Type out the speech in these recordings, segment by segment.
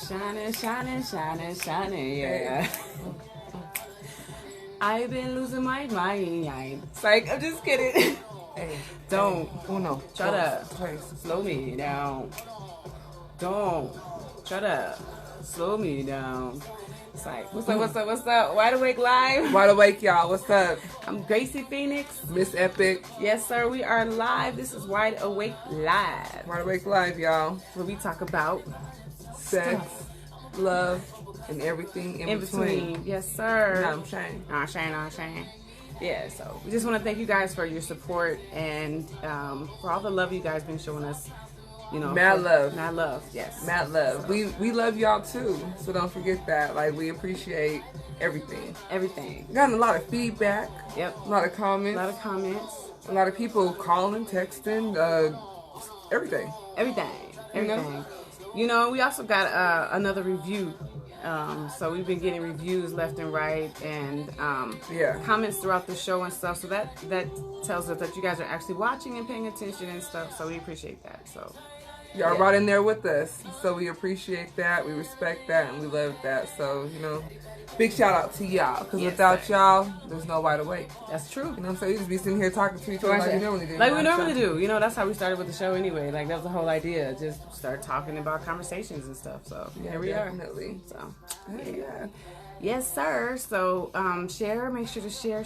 Shining, shining, shining, shining, yeah. I've been losing my mind. It's like, I'm just kidding. Hey, don't. Oh no. Try to slow me down. Don't. Try to slow me down. It's like, what's up? Wide Awake Live. Wide Awake, y'all. What's up? I'm Gracie Phoenix. Miss Epic. Yes, sir. We are live. This is Wide Awake Live. Wide Awake Live, y'all. Where we talk about sex, love, and everything in between. Yes, sir. No, I'm Shane. Yeah, so we just want to thank you guys for your support and for all the love you guys been showing us. You know, mad love, yes, mad love. We love y'all too, so don't forget that. Like, we appreciate everything. Gotten a lot of feedback. Yep. A lot of comments. A lot of people calling, texting, everything. You know, we also got another review. So we've been getting reviews left and right, and comments throughout the show and stuff. So that tells us that you guys are actually watching and paying attention and stuff. So we appreciate that. So y'all right in there with us. So we appreciate that. We respect that, and we love that. So, you know, big shout out to y'all, because without y'all, there's no Wide Awake. That's true. You know what I'm saying? You just be sitting here talking to each other like we normally do. Like we normally do. You know, that's how we started with the show anyway. Like, that was the whole idea. Just start talking about conversations and stuff. So yeah, here we definitely. are. So yeah. Yes, sir. So share. Make sure to share.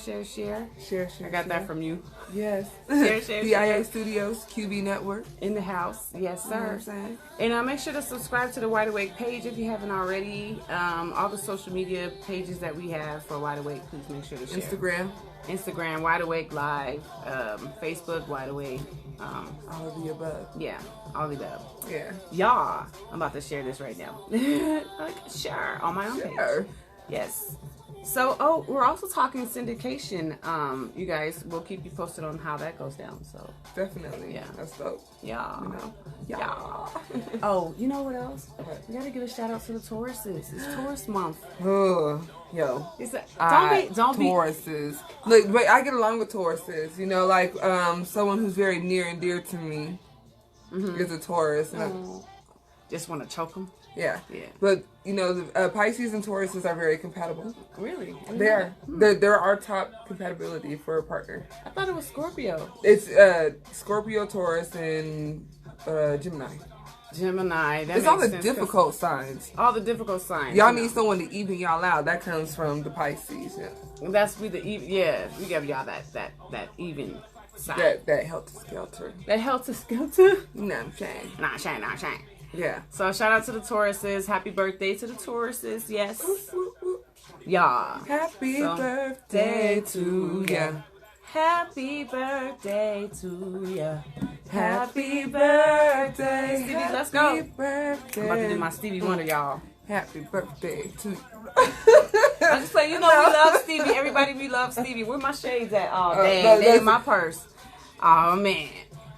I got that from you. Yes. Share. DIA Studios, QB Network. In the house. Yes, sir. You know what I'm saying? And make sure to subscribe to the Wide Awake page if you haven't already. All the social media pages that we have for Wide Awake, please make sure to share. Instagram, Wide Awake Live. Facebook, Wide Awake. All of the above. Yeah, all of the above. Yeah. Y'all, I'm about to share this right now. Share on my own page. Yes. So, we're also talking syndication. You guys, we'll keep you posted on how that goes down. So definitely, yeah, that's dope. Yeah, you know, yeah. Oh, you know what else? We gotta give a shout out to the Tauruses. It's Taurus month. Oh, yo, don't be Tauruses. Look, but I get along with Tauruses. You know, like someone who's very near and dear to me is a Taurus. And just want to choke them. Yeah. But, you know, the Pisces and Tauruses are very compatible. Really? They are. They're our top compatibility for a partner. I thought it was Scorpio. It's Scorpio, Taurus, and Gemini. It's all the difficult signs. All the difficult signs. Y'all need someone to even y'all out. That comes from the Pisces. Yeah. That's the even. Yeah, we give y'all that even side. That helter skelter. That helter skelter. No, I'm saying. Not shine. Yeah. So shout out to the Tauruses. Happy birthday to the Tauruses. Yes. Yeah. Happy birthday to ya. Happy birthday to ya. Happy birthday. Stevie, let's go. Birthday. I'm about to do my Stevie Wonder, y'all. Happy birthday to you. I just say, you know, we love Stevie. Everybody, we love Stevie. Where my shades at? Oh, dang. They in my purse. Oh, man.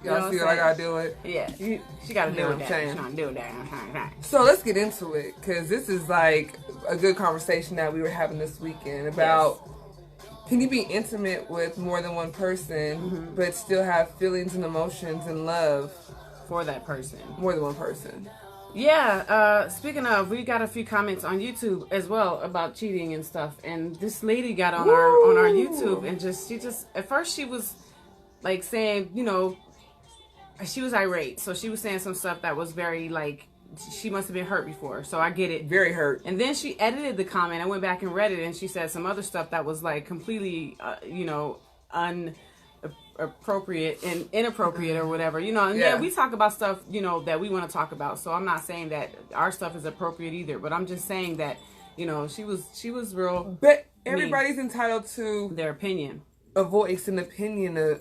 Y'all see what I gotta do with? Yeah, she gotta deal with that. She's trying to deal with that. So let's get into it, because this is like a good conversation that we were having this weekend about can you be intimate with more than one person, but still have feelings and emotions and love for that person, more than one person. Yeah. Speaking of, we got a few comments on YouTube as well about cheating and stuff, and this lady got on our YouTube and she just at first she was like saying, you know, she was irate. So she was saying some stuff that was very, like, she must have been hurt before. So I get it. Very hurt. And then she edited the comment. I went back and read it, and she said some other stuff that was, like, completely, you know, inappropriate or whatever. You know, and yeah, we talk about stuff, you know, that we want to talk about. So I'm not saying that our stuff is appropriate either. But I'm just saying that, you know, she was real. But everybody's entitled to their opinion. A voice, an opinion of...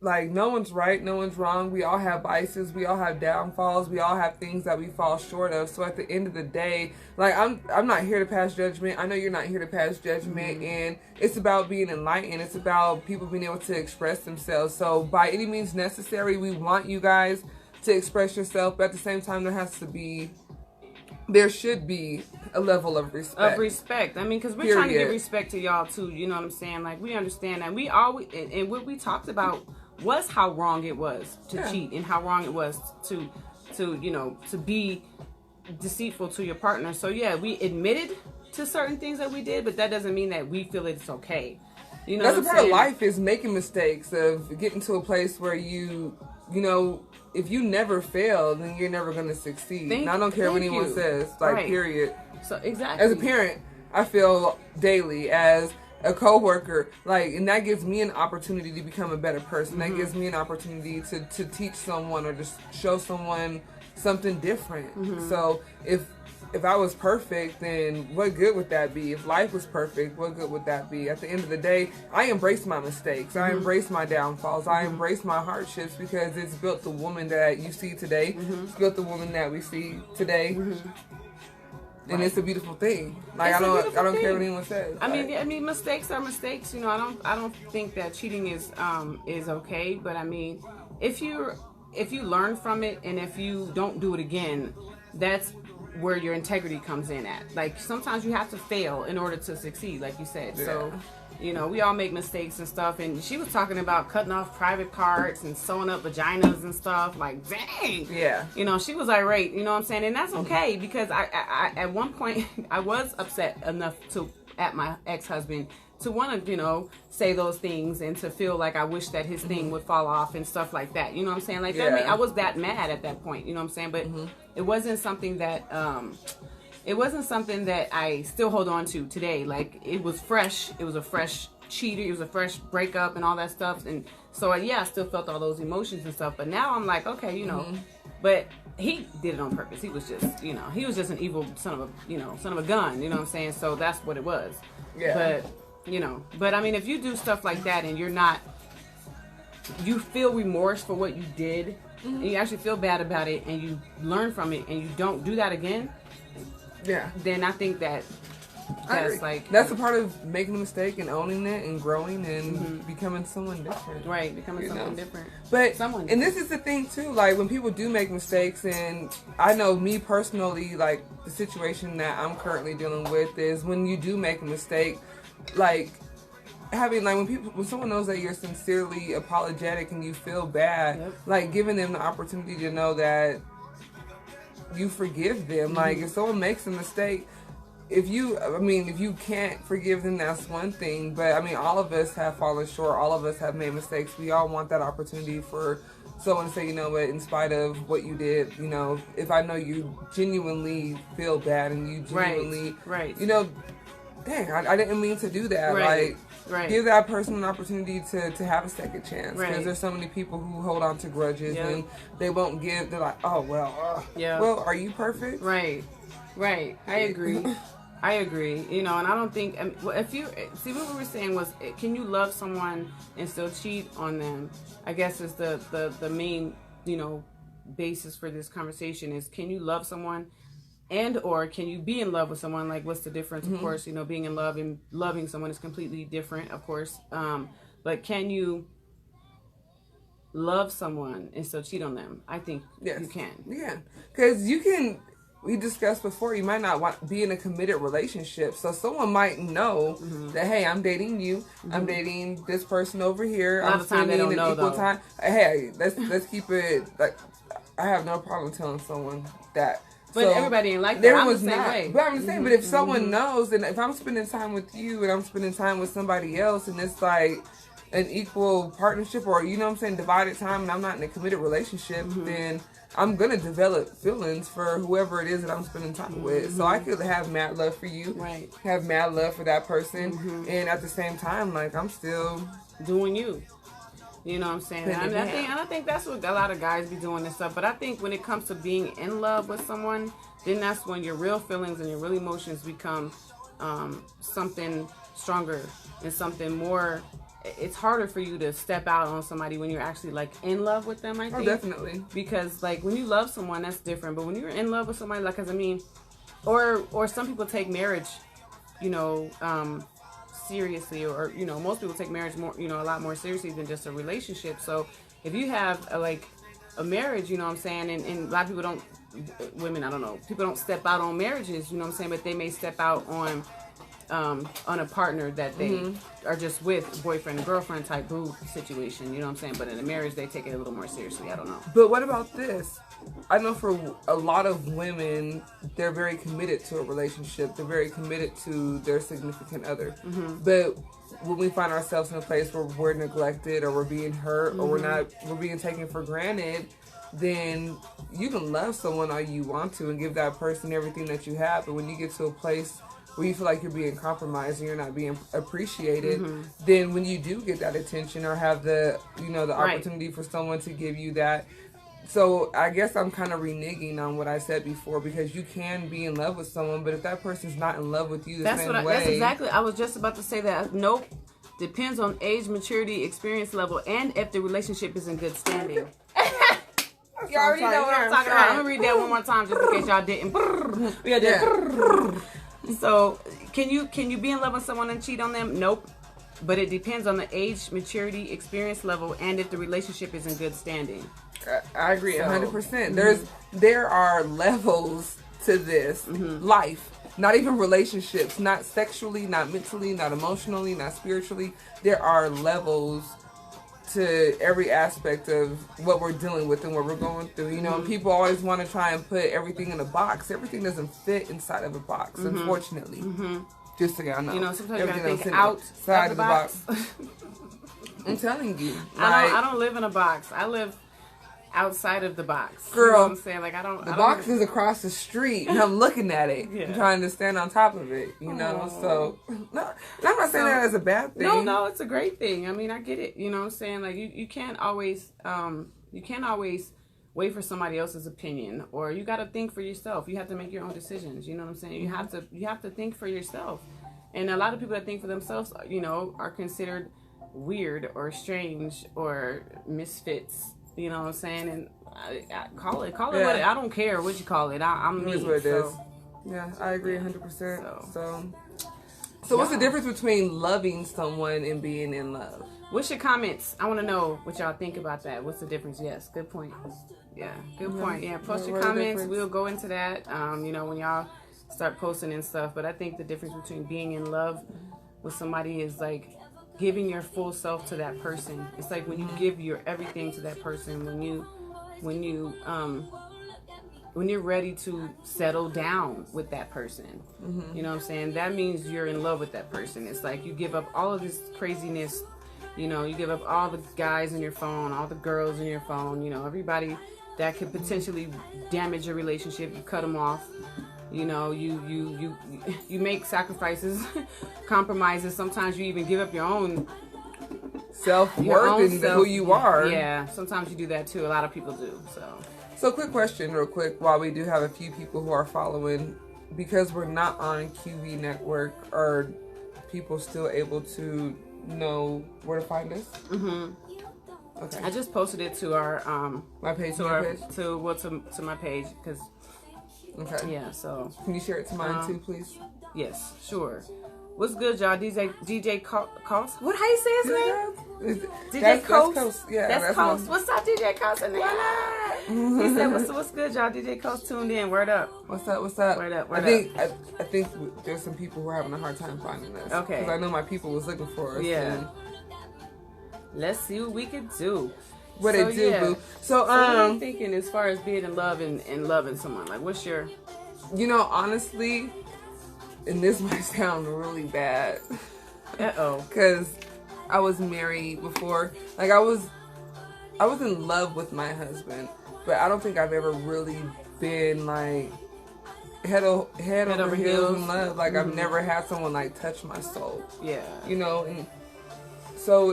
Like, no one's right, no one's wrong. We all have vices. We all have downfalls. We all have things that we fall short of. So at the end of the day, like, I'm not here to pass judgment. I know you're not here to pass judgment. And it's about being enlightened. It's about people being able to express themselves. So by any means necessary, we want you guys to express yourself. But at the same time, there should be a level of respect. I mean, because we're trying to give respect to y'all too. You know what I'm saying? Like, we understand that. We always, and what we talked about was how wrong it was to cheat, and how wrong it was to to be deceitful to your partner. So yeah, we admitted to certain things that we did, but that doesn't mean that we feel it's okay. You know, that's a part of life, is making mistakes, of getting to a place where you know, if you never fail, then you're never going to succeed. And I don't care what anyone says, like, period. So exactly. As a parent, I feel daily. As a coworker, like, and that gives me an opportunity to become a better person. That gives me an opportunity to teach someone, or just show someone something different. So if I was perfect, then what good would that be? If life was perfect, what good would that be? At the end of the day, I embrace my mistakes. I embrace my downfalls. I embrace my hardships, because it's built the woman that you see today. It's built the woman that we see today. And it's a beautiful thing. Like, I don't care what anyone says. I mean, mistakes are mistakes. You know, I don't think that cheating is okay. But I mean, if you learn from it, and if you don't do it again, that's where your integrity comes in at. Like, sometimes you have to fail in order to succeed, like you said. Yeah. So, you know, we all make mistakes and stuff. And she was talking about cutting off private parts and sewing up vaginas and stuff. Like, dang. Yeah. You know, she was irate. You know what I'm saying? And that's okay, because I at one point I was upset enough at my ex-husband to want to, you know, say those things, and to feel like I wish that his thing would fall off and stuff like that. You know what I'm saying? Like, I mean, I was that mad at that point. You know what I'm saying? But it wasn't something that I still hold on to today. Like, it was fresh. It was a fresh cheater. It was a fresh breakup and all that stuff. And so yeah, I still felt all those emotions and stuff. But now I'm like, okay, you know, but he did it on purpose. He was just, you know, he was just an evil son of a gun. You know what I'm saying? So that's what it was. Yeah. But you know, but I mean, if you do stuff like that and you feel remorse for what you did, and you actually feel bad about it, and you learn from it, and you don't do that again, then I think that's a part of making a mistake and owning it and growing and becoming someone different. Right, becoming someone different. But and this is the thing too, like, when people do make mistakes, and I know me personally, like, the situation that I'm currently dealing with is, when you do make a mistake, like, having, like, when someone knows that you're sincerely apologetic and you feel bad, like, giving them the opportunity to know that you forgive them. Like, if someone makes a mistake, if you can't forgive them, that's one thing. But I mean, all of us have fallen short. All of us have made mistakes. We all want that opportunity for someone to say, you know what, in spite of what you did, you know, if I know you genuinely feel bad, and you genuinely, you know, dang, I didn't mean to do that. Like, give that person an opportunity to have a second chance. Because there's so many people who hold on to grudges, and they won't give. They're like, oh, well, well, are you perfect? Right. I agree. You know, and I don't think, if you, see, what we were saying was, can you love someone and still cheat on them? I guess is the main, you know, basis for this conversation is, can you love someone, and or can you be in love with someone? Like, what's the difference? Of course, you know, being in love and loving someone is completely different, of course. But can you love someone and still cheat on them? I think you can. Yeah, because you can. We discussed before, you might not want to be in a committed relationship. So someone might know that, hey, I'm dating you. I'm dating this person over here. A lot of time they don't know, though. Time. Hey, let's keep it, like, I have no problem telling someone that. But everybody ain't like that. I'm the same way. But I'm the same. But if someone knows, and if I'm spending time with you and I'm spending time with somebody else, and it's like an equal partnership, or, you know what I'm saying, divided time, and I'm not in a committed relationship, then I'm going to develop feelings for whoever it is that I'm spending time with. So I could have mad love for you. Right. Have mad love for that person. And at the same time, like, I'm still doing you. You know what I'm saying? And I think that's what a lot of guys be doing and stuff. But I think when it comes to being in love with someone, then that's when your real feelings and your real emotions become something stronger and something more. It's harder for you to step out on somebody when you're actually, like, in love with them, I think. Oh, definitely. Because, like, when you love someone, that's different. But when you're in love with somebody, like, as I mean, or some people take marriage, you know, seriously, or, you know, most people take marriage more, you know, a lot more seriously than just a relationship. So if you have a marriage, you know what I'm saying, and a lot of people don't, women, I don't know, people don't step out on marriages, you know what I'm saying, but they may step out on on a partner that they are just with, boyfriend and girlfriend type boo situation. You know what I'm saying? But in a marriage, they take it a little more seriously. I don't know. But what about this? I know for a lot of women, they're very committed to a relationship. They're very committed to their significant other. But when we find ourselves in a place where we're neglected or we're being hurt or we're being taken for granted, then you can love someone all you want to and give that person everything that you have. But when you get to a place where you feel like you're being compromised and you're not being appreciated, then when you do get that attention or have the, you know, the opportunity for someone to give you that. So I guess I'm kind of reneging on what I said before, because you can be in love with someone, but if that person's not in love with you the same way. That's exactly, I was just about to say that. Nope. Depends on age, maturity, experience level, and if the relationship is in good standing. You already know what I'm talking about. I'm going to read that one more time just in case y'all didn't. Yeah. So, can you be in love with someone and cheat on them? Nope. But it depends on the age, maturity, experience level, and if the relationship is in good standing. I agree 100%. There are levels to this life. Not even relationships. Not sexually, not mentally, not emotionally, not spiritually. There are levels to every aspect of what we're dealing with and what we're going through. You know, and people always want to try and put everything in a box. Everything doesn't fit inside of a box, unfortunately. Just so y'all know. You know, sometimes you gotta think outside of the box. I'm telling you. I don't live in a box. I live outside of the box. Girl, you know what I'm saying? Like, the box is across the street and I'm looking at it. I'm trying to stand on top of it, you know? So, no, I'm not saying that as a bad thing. No, it's a great thing. I mean, I get it. You know what I'm saying? Like, you can't always, wait for somebody else's opinion, or you got to think for yourself. You have to make your own decisions. You know what I'm saying? You have to think for yourself. And a lot of people that think for themselves, you know, are considered weird or strange or misfits. You know what I'm saying? And I call it what I don't care what you call it. I'm me. It is what it is. Yeah, I agree 100%. So what's the difference between loving someone and being in love? What's your comments? I want to know what y'all think about that. What's the difference? Yes, good point. Yeah, good point. Yeah, post your comments. We'll go into that. You know, when y'all start posting and stuff. But I think the difference between being in love with somebody is like giving your full self to that person. It's like when you give your everything to that person, when you're ready to settle down with that person. You know what I'm saying? That means you're in love with that person. It's like you give up all of this craziness. You know, you give up all the guys in your phone, all the girls in your phone, you know, everybody that could potentially damage your relationship. You cut them off. You know, you make sacrifices, compromises. Sometimes you even give up your own self-worth and who you are. Yeah, sometimes you do that too. A lot of people do. So quick question real quick, while we do have a few people who are following, because we're not on QV Network, are people still able to know where to find us? Okay. I just posted it to our my page, to my page, because okay. Yeah, so can you share it to mine too, please? Yes, sure. What's good, y'all? DJ Cost. What? How you say his name? DJ Coast. Coast. Yeah, that's Coast. What's up, DJ Coast? He said, "What's good, y'all?" DJ Coast tuned in. Word up. What's up? Word up. I think there's some people who are having a hard time finding us. Okay. Because I know my people was looking for us. Yeah. And let's see what we can do. What they do, boo. So what are you thinking as far as being in love and loving someone? Like, what's your? You know, honestly, and this might sound really bad. Because I was married before. Like, I was in love with my husband, but I don't think I've ever really been like head over heels in love. Like, I've never had someone like touch my soul. Yeah. You know, and so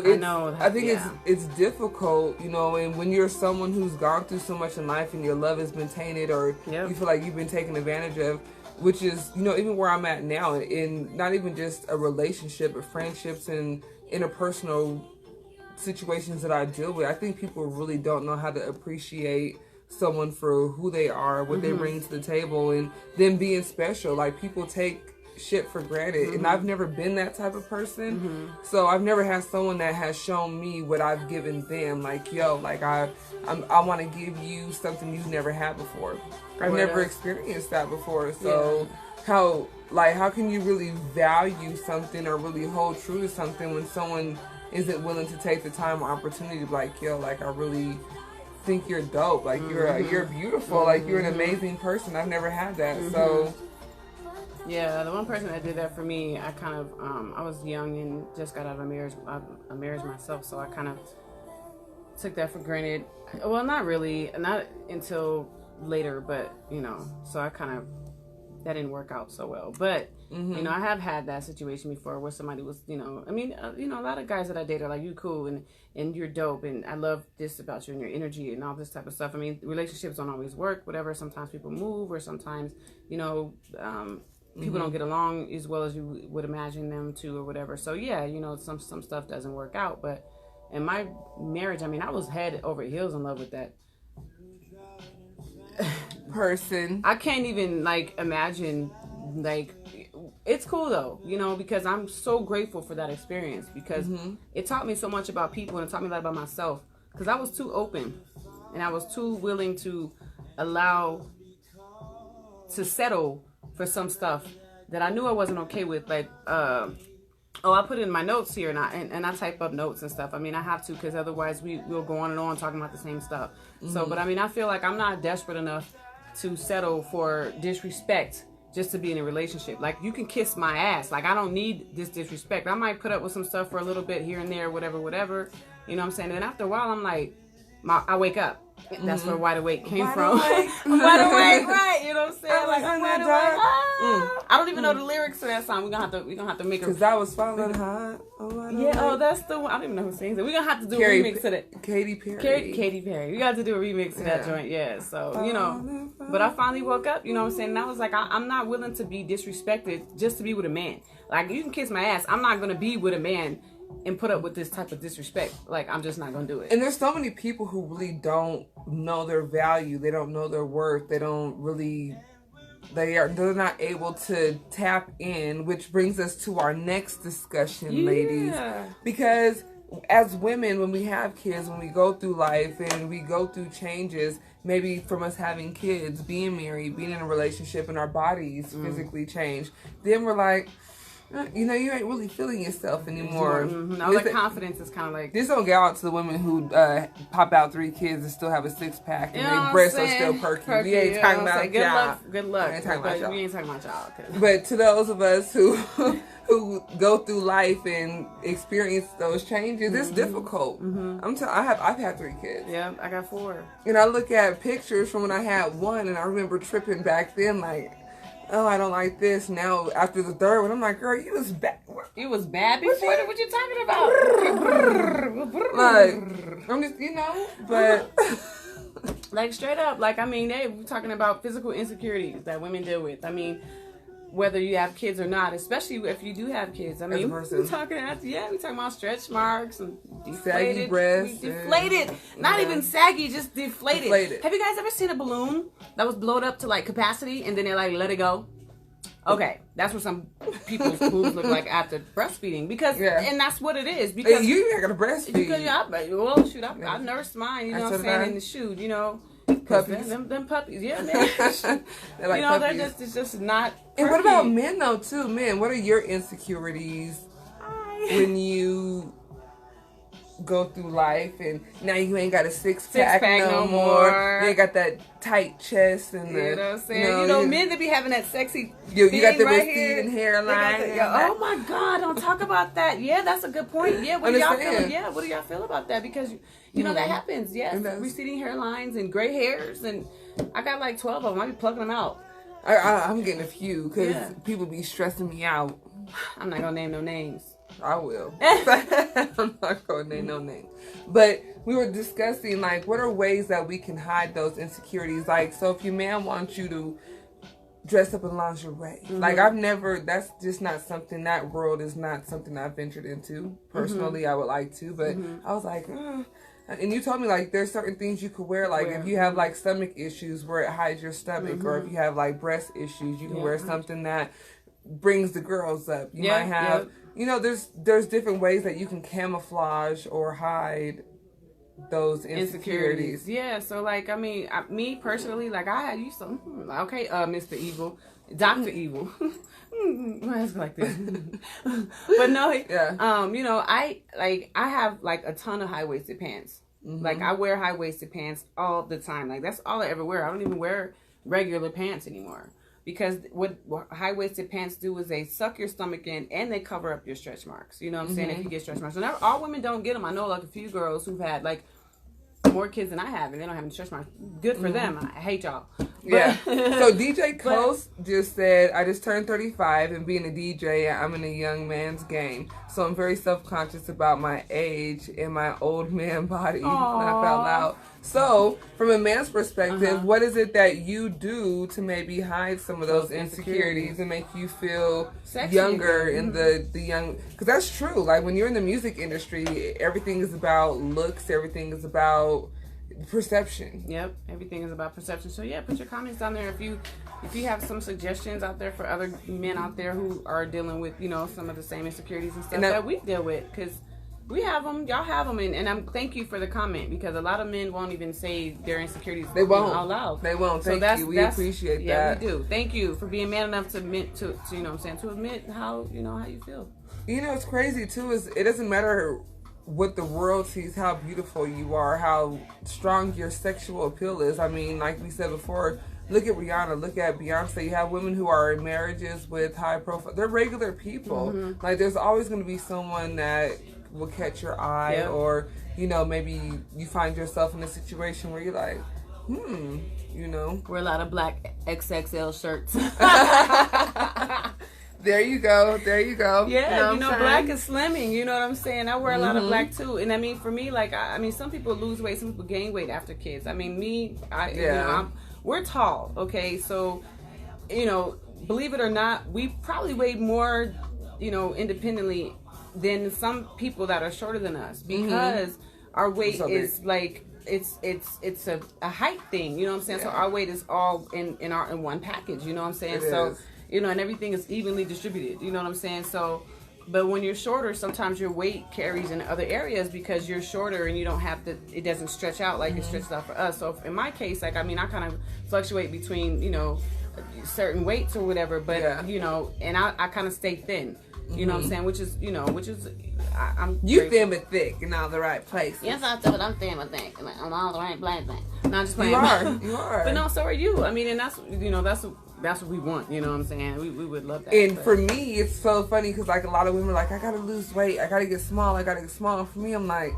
I think it's difficult, you know, and when you're someone who's gone through so much in life and your love has been tainted, or you feel like you've been taken advantage of, which is, you know, even where I'm at now, in not even just a relationship, but friendships and interpersonal situations that I deal with, I think people really don't know how to appreciate someone for who they are, what they bring to the table, and them being special. Like, people take shit for granted, and I've never been that type of person. So I've never had someone that has shown me what I've given them. Like, yo, like I want to give you something you've never had before. I've never experienced that before. So how like, how can you really value something or really hold true to something when someone isn't willing to take the time or opportunity to be like, yo, like, I really think you're dope. Like, you're beautiful. Like, you're an amazing person. I've never had that. So, yeah, the one person that did that for me, I kind of, I was young and just got out of a marriage myself, so I kind of took that for granted. Well, not really, not until later, but, you know, so I kind of, that didn't work out so well. But, you know, I have had that situation before where somebody was, you know, I mean, you know, a lot of guys that I date are like, you cool and you're dope and I love this about you and your energy and all this type of stuff. I mean, relationships don't always work, whatever. Sometimes people move or sometimes, you know, people don't get along as well as you would imagine them to or whatever. So, yeah, you know, some stuff doesn't work out. But in my marriage, I mean, I was head over heels in love with that person. I can't even like imagine, like, it's cool though, you know, because I'm so grateful for that experience because it taught me so much about people and it taught me a lot about myself because I was too open and I was too willing to settle for some stuff that I knew I wasn't okay with. Like, I put in my notes here and I type up notes and stuff. I mean, I have to because otherwise we'll go on and on talking about the same stuff. So, but I mean, I feel like I'm not desperate enough to settle for disrespect just to be in a relationship. Like, you can kiss my ass. Like, I don't need this disrespect. I might put up with some stuff for a little bit here and there, whatever. You know what I'm saying? And after a while, I'm like, I wake up. That's where Wide Awake came from. I'm wide awake, right? You know what I'm saying? Like, I'm wide awake. I don't even know the lyrics to that song. We're gonna have to make a. Because I was falling hot. That's the one. I don't even know who sings it. We're gonna have to do a remix to that. Katy Perry. Katy Perry. We got to do a remix to that joint. Yeah. So, you know, but I finally woke up. You know what I'm saying? And I was like, I'm not willing to be disrespected just to be with a man. Like, you can kiss my ass. I'm not gonna be with a man and put up with this type of disrespect. Like, I'm just not gonna do it. And there's so many people who really don't know their value. They don't know their worth. They're not able to tap in, which brings us to our next discussion, ladies. Because as women, when we have kids, when we go through life and we go through changes, maybe from us having kids, being married, being in a relationship, and our bodies physically change, then we're like, you know, you ain't really feeling yourself anymore. All that confidence is kind of like... This don't get out to the women who pop out 3 kids and still have a 6-pack and their breasts are still perky. We ain't talking about y'all. Good luck. We ain't talking about y'all. We ain't talking about y'all. But to those of us who go through life and experience those changes, it's difficult. I've had 3 kids. Yeah, I got 4. And I look at pictures from when I had 1 and I remember tripping back then like, oh, I don't like this. Now, after the 3rd one, I'm like, girl, you was bad. You was bad before? What you talking about? Like, I'm just, you know, but... Like, straight up, like, I mean, we're talking about physical insecurities that women deal with. I mean, whether you have kids or not, especially if you do have kids. I mean, we're talking about stretch marks and deflated. Saggy breasts. Deflated. Not even saggy, just deflated. Have you guys ever seen a balloon that was blown up to, like, capacity and then they, like, let it go? Okay, that's what some people's boobs look like after breastfeeding. Because, and that's what it is. Because you ain't got to breastfeed. I've nursed mine, you know what I'm saying, in the shoe, you know. Puppies. Them puppies, yeah, man. They're like, you know, puppies. it's just not. And what about men though, too? Men, what are your insecurities when you go through life and now you ain't got a 6-pack no more. You ain't got that tight chest and you know what I'm saying? You know, men that be having that sexy. You got the right receding hairline. Oh my God! Don't talk about that. Yeah, that's a good point. Yeah, what do y'all feel? Yeah, what do y'all feel about that? Because you know that happens. Yes, receding hairlines and gray hairs, and I got like 12 of them. I be plucking them out. I'm getting a few because people be stressing me out. I'm not gonna name no names. I will. I'm not going to name no names. But we were discussing, like, what are ways that we can hide those insecurities? Like, so if your man wants you to dress up in lingerie, like, that's just not something, that world is not something I've ventured into. Personally, I would like to, but I was like, and you told me, like, there's certain things you could wear. Like, if you have, like, stomach issues where it hides your stomach, or if you have, like, breast issues, you can wear something that brings the girls up. You might have... You know, there's different ways that you can camouflage or hide those insecurities. Yeah, so like, I mean, me personally, like, I used to, okay, Mr. Evil, Dr. Evil. My ass like this. But no, Yeah. you know, I have like a ton of high-waisted pants. Like, I wear high-waisted pants all the time. Like, that's all I ever wear. I don't even wear regular pants anymore. Because what high-waisted pants do is they suck your stomach in and they cover up your stretch marks. You know what I'm saying? If you get stretch marks. So all women don't get them. I know like a few girls who've had like more kids than I have and they don't have any stretch marks. Good for them. I hate y'all. Yeah. So DJ Coast just said, I just turned 35 and being a DJ, I'm in a young man's game. So I'm very self-conscious about my age and my old man body. Laugh out loud. So from a man's perspective, what is it that you do to maybe hide some of those insecurities and make you feel sexy, younger in the young? Because that's true. Like when you're in the music industry, everything is about looks. Everything is about perception. Yep, everything is about perception. So yeah, put your comments down there if you have some suggestions out there for other men out there who are dealing with, you know, some of the same insecurities and stuff that we deal with, because we have them, y'all have them, and I'm thank you for the comment, because a lot of men won't even say their insecurities. They won't out loud. They won't. Thank you. We appreciate that. Yeah, we do. Thank you for being man enough to admit to you know what I'm saying, to admit how you feel. You know, it's crazy too. Is it doesn't matter what the world sees, how beautiful you are, how strong your sexual appeal is. I mean, like we said before, look at Rihanna, look at Beyonce. You have women who are in marriages with high profile. They're regular people. Like there's always going to be someone that will catch your eye, or you know, maybe you find yourself in a situation where you're like, you know, wear a lot of black XXL shirts. There you go. Yeah, you know black is slimming. You know what I'm saying? I wear a lot of black too. And I mean, for me, like, I mean, some people lose weight, some people gain weight after kids. I mean, you know, we're tall, okay? So, you know, believe it or not, we probably weigh more, you know, independently than some people that are shorter than us, because our weight is like, it's a height thing. You know what I'm saying? So our weight is all in one package. You know what I'm saying? So. You know, and everything is evenly distributed. You know what I'm saying? So, but when you're shorter, sometimes your weight carries in other areas because you're shorter and you don't have to, it doesn't stretch out like it stretches out for us. So in my case, like, I mean, I kind of fluctuate between, you know, certain weights or whatever, but, you know, and I kind of stay thin. You know what I'm saying? Which is, I'm you thin but thick in all the right places. Yes, I'm thin but thick in all the right places. Not just playing. You are. But no, so are you. I mean, and that's, you know, that's what we want. You know what I'm saying? We would love that. And for me, it's so funny because like a lot of women are like, I gotta lose weight. I gotta get small. And for me, I'm like,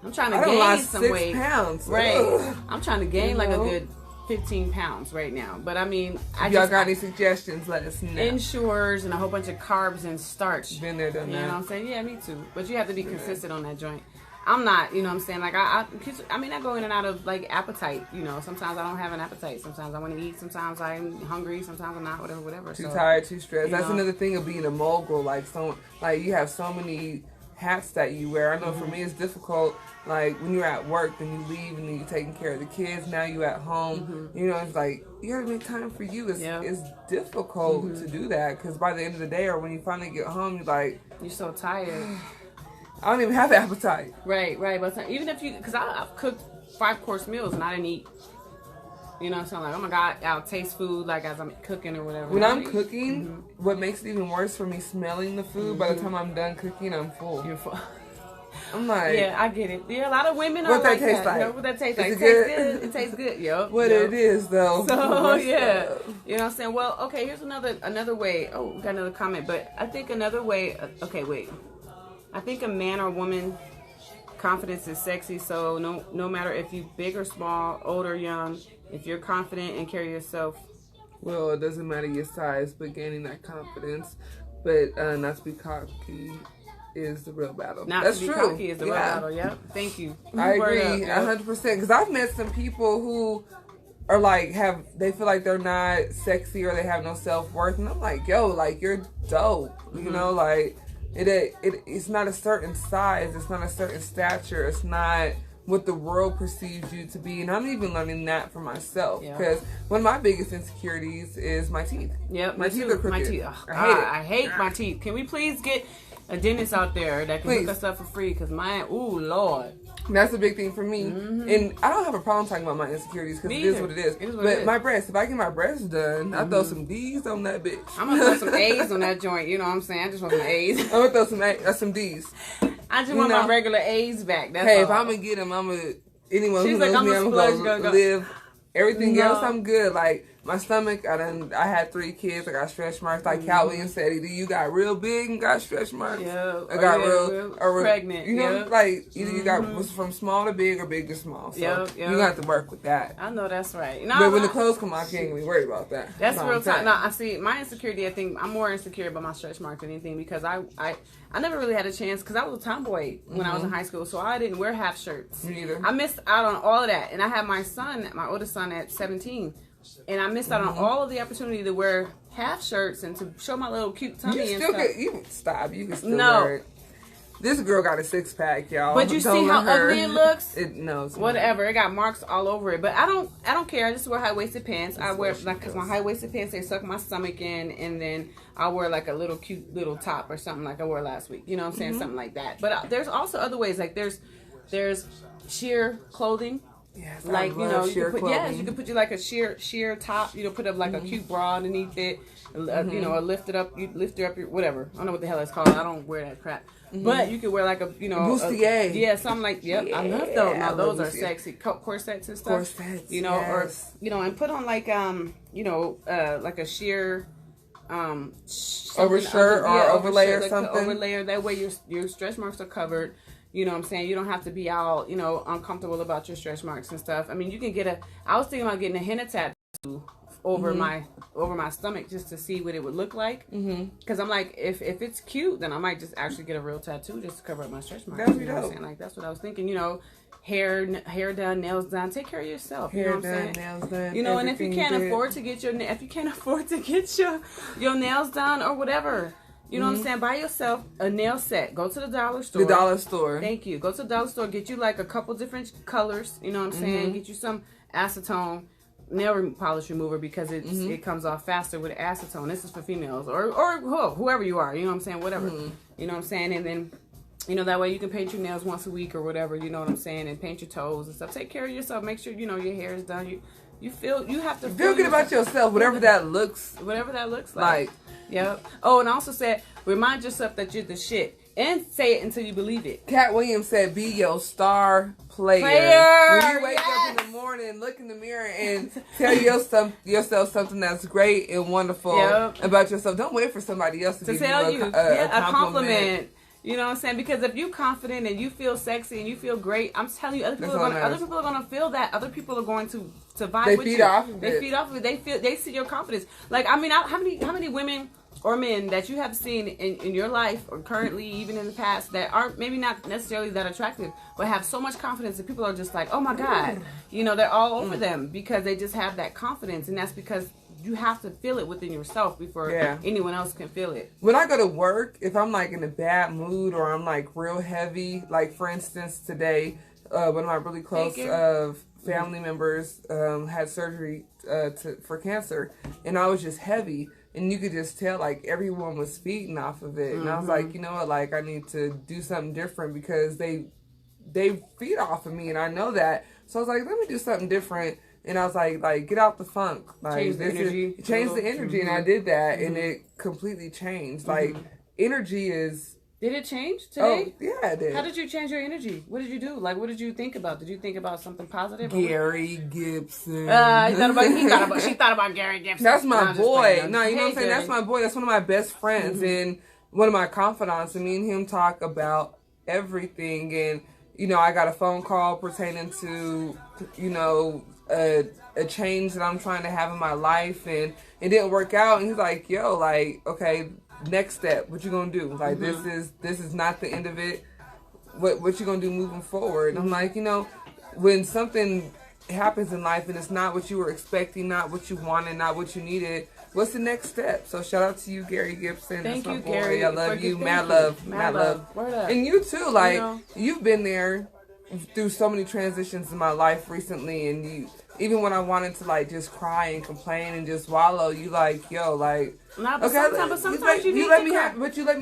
I'm trying to gain some 6 weight. pounds. Right. Ugh. I'm trying to gain like a good 15 pounds right now. But I mean, y'all got any suggestions? Let us know. Ensures and a whole bunch of carbs and starch. Been there, done that. You know what I'm saying? Yeah, me too. But you have to be consistent on that joint. I'm not, you know what I'm saying? Like, I mean, I go in and out of, like, appetite, you know. Sometimes I don't have an appetite. Sometimes I want to eat. Sometimes I'm hungry. Sometimes I'm not, whatever. Too tired, too stressed. That's another thing of being a mogul. Like, you have so many hats that you wear. I know for me it's difficult. Like, when you're at work, then you leave, and then you're taking care of the kids. Now you at home. You know, it's like, you gotta make time for you. It's difficult to do that, because by the end of the day, or when you finally get home, you're like... You're so tired. I don't even have appetite. Right. But even if because I've cooked 5-course meals and I didn't eat. You know what I'm saying? Like, oh my God, I'll taste food like as I'm cooking or whatever. When I'm cooking, what makes it even worse for me smelling the food, by the time I'm done cooking, I'm full. You're full. I'm like... Yeah, I get it. Yeah, a lot of women are like that. You know what that tastes like? It tastes good. It tastes good, It is, though. So, yeah. You know what I'm saying? Well, okay, here's another way. Oh, we got another comment. But I think another way... Okay, wait. I think a man or woman, confidence is sexy. So no matter if you big or small, old or young, if you're confident and carry yourself. Well, it doesn't matter your size, but gaining that confidence, but not to be cocky is the real battle. That's true. Cocky is the real battle. Yep. Thank you. I agree 100%. Because I've met some people who are like they feel like they're not sexy or they have no self-worth, and I'm like, yo, like, you're dope. You know, like. It's not a certain size. It's not a certain stature. It's not what the world perceives you to be. And I'm even learning that for myself. Because one of my biggest insecurities is my teeth. Yep, my teeth are crooked. My teeth. Oh, I hate my teeth. Can we please get a dentist out there that can hook us up for free? Because ooh, Lord. That's a big thing for me. And I don't have a problem talking about my insecurities because it is what it is. But my breasts, if I get my breasts done, I throw some D's on that bitch. I'm going to throw some A's on that joint. You know what I'm saying? I just want some A's. I'm going to throw some D's. I just want my regular A's back. That's all. If I'm going to get them, anyone She's who like, knows me, I'm going to live. Everything else, I'm good. Like, my stomach, I had 3 kids. I got stretch marks. Like Cal Williams said, either you got real big and got stretch marks. Yeah. I got real pregnant. You know, like, either you got from small to big or big to small. So, you have to work with that. I know that's right. But when the clothes come off, you ain't going to be worried about that. That's real time. No, I see, my insecurity, I think, I'm more insecure about my stretch marks than anything because I never really had a chance because I was a tomboy when I was in high school, so I didn't wear half shirts. Me neither. I missed out on all of that, and I had my oldest son at 17, and I missed out on all of the opportunity to wear half shirts and to show my little cute tummy and stuff. You can still wear it. This girl got a 6-pack, y'all. But you see how ugly it looks? Whatever. It got marks all over it. But I don't care. I just wear high-waisted pants. I wear, because my high-waisted pants, they suck my stomach in, and then I wear like a little cute little top or something like I wore last week. You know what I'm saying? Something like that. But there's also other ways. Like there's sheer clothing. Yes, like, you know, you can put you like a sheer top, you know, put up like a cute bra underneath it, you know, or lift her up, whatever. I don't know what the hell it's called. I don't wear that crap. But you could wear like a, you know, bustier. Something like, I love those. Now those are sexy. Corsets and stuff. You know, or, you know, and put on like, you know, like a sheer, overshirt or overlay or something. Overlayer. That way your stretch marks are covered. You know what I'm saying? You don't have to be all, you know, uncomfortable about your stretch marks and stuff. I mean, you can I was thinking about getting a henna tattoo over my stomach just to see what it would look like. Because I'm like, if it's cute, then I might just actually get a real tattoo just to cover up my stretch marks. You know what I'm saying? Like, that's what I was thinking. You know, hair done, nails done. Take care of yourself. You know what I'm saying? Nails done. You know, and if you can't afford to get your nails done or whatever. You know what I'm saying? Buy yourself a nail set. Go to the dollar store. The dollar store. Thank you. Go to the dollar store. Get you like a couple different colors. You know what I'm saying? Get you some acetone nail polish remover because it comes off faster with acetone. This is for females or whoever you are. You know what I'm saying? Whatever. You know what I'm saying? And then, you know, that way you can paint your nails once a week or whatever. You know what I'm saying? And paint your toes and stuff. Take care of yourself. Make sure, you know, your hair is done. You have to feel good about yourself, whatever that looks like. Yep. Oh, and I also said, remind yourself that you're the shit. And say it until you believe it. Cat Williams said, be your star player. When you wake up in the morning, look in the mirror and tell yourself something that's great and wonderful about yourself. Don't wait for somebody else to give tell you a compliment. You know what I'm saying? Because if you're confident and you feel sexy and you feel great, I'm telling you, other people are going to feel that. Other people are going to vibe with you. They feed off of it. They see your confidence. Like, I mean, how many women or men that you have seen in your life or currently even in the past that aren't maybe not necessarily that attractive but have so much confidence that people are just like, oh my God, you know, they're all over them because they just have that confidence, and that's because you have to feel it within yourself before anyone else can feel it. When I go to work, if I'm like in a bad mood or I'm like real heavy, like for instance today, one of my really close family members had surgery for cancer, and I was just heavy. And you could just tell, like, everyone was feeding off of it. And I was like, you know what, like, I need to do something different because they feed off of me, and I know that. So I was like, let me do something different. And I was like, get out the funk. Like, change the energy. And I did that, and it completely changed. Like, energy is... Did it change today? Oh, yeah, it did. How did you change your energy? What did you do? Like, what did you think about? Did you think about something positive? Gary Gibson. She thought about Gary Gibson. That's my boy. No, you know what I'm saying? That's my boy. That's one of my best friends and one of my confidants. And me and him talk about everything. And, you know, I got a phone call pertaining to, you know, a change that I'm trying to have in my life. And it didn't work out. And he's like, yo, like, okay, next step, what you gonna do? Like, this is not the end of it. What you gonna do moving forward? And I'm like, you know, when something happens in life and it's not what you were expecting, not what you wanted, not what you needed, what's the next step? So shout out to you, Gary Gibson. Thank you, boy. Gary. I love you. Mad love. Word up. And you too. Like, you've been there through so many transitions in my life recently, and you, even when I wanted to like just cry and complain and just wallow, you like, yo, like, but sometimes you let me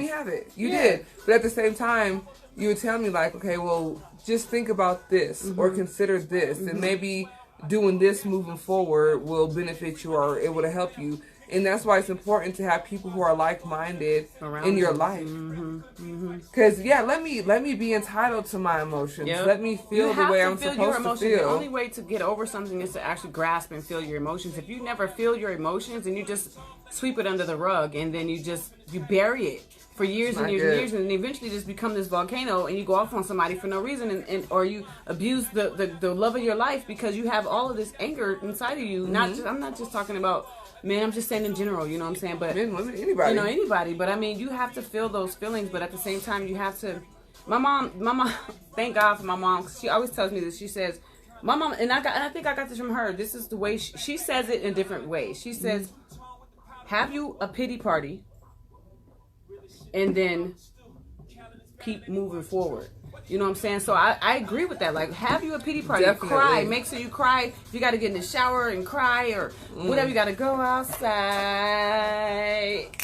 have it. You did. But at the same time, you would tell me like, okay, well, just think about this or consider this, and maybe doing this moving forward will benefit you or it would help you. And that's why it's important to have people who are like-minded in your life. Because let me be entitled to my emotions. Yep. Let me feel the way I'm supposed to feel. The only way to get over something is to actually grasp and feel your emotions. If you never feel your emotions and you just sweep it under the rug and then you bury it for years and years and years, and eventually just become this volcano, and you go off on somebody for no reason, and or you abuse the love of your life because you have all of this anger inside of you. I'm not just talking about men, I'm just saying in general, you know what I'm saying? But men, women, anybody. You know, anybody. But I mean, you have to feel those feelings, but at the same time, you have to. My mom, thank God for my mom, because she always tells me this. She says, my mom, and I think I got this from her. This is the way she says it in different ways. She says, have you a pity party, and then keep moving forward. You know what I'm saying? So I agree with that. Like, have you a pity party. Definitely. Cry. Make sure you cry. If you got to get in the shower and cry or whatever, you got to go outside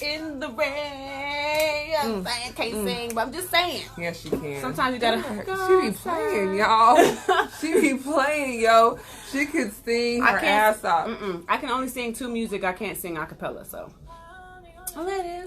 in the rain. I'm saying, can't sing, but I'm just saying. Yes, she can. Sometimes you got to She be playing, y'all. She be playing, yo. She could sing her ass off. I can only sing to music. I can't sing a cappella, so. Let it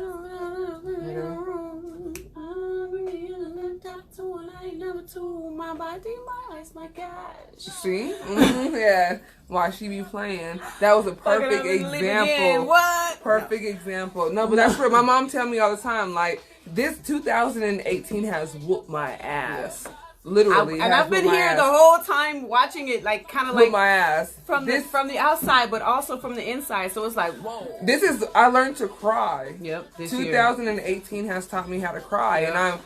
my body, my eyes, my gosh. See? Yeah. Why she be playing. That was a perfect example. What? Perfect example. No, but that's where my mom tell me all the time, like, this 2018 has whooped my ass. Yeah. Literally. And I've been here the whole time watching it, like, kind of like my ass. From the outside, but also from the inside. So it's like, whoa. I learned to cry. Yep. 2018 has taught me how to cry. Yep. And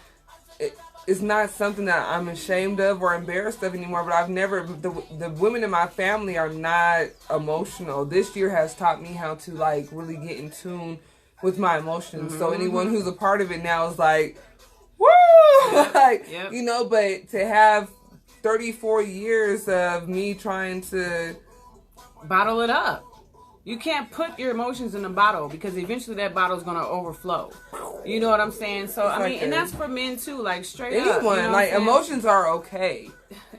it's not something that I'm ashamed of or embarrassed of anymore, but I've never, the women in my family are not emotional. This year has taught me how to, like, really get in tune with my emotions. So anyone who's a part of it now is like, woo! Like, you know, but to have 34 years of me trying to bottle it up. You can't put your emotions in a bottle because eventually that bottle is going to overflow. You know what I'm saying? So, I mean, and that's for men too, like straight up. Anyone, you know, like, emotions are okay,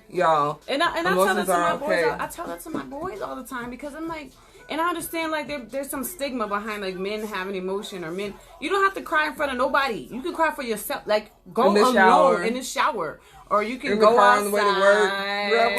y'all. And I tell that to my boys. I tell that to my boys all the time because I'm like, and I understand, like, there's some stigma behind, like, men having emotion or men. You don't have to cry in front of nobody. You can cry for yourself. Like, go alone in the shower. Or you can go outside on the way to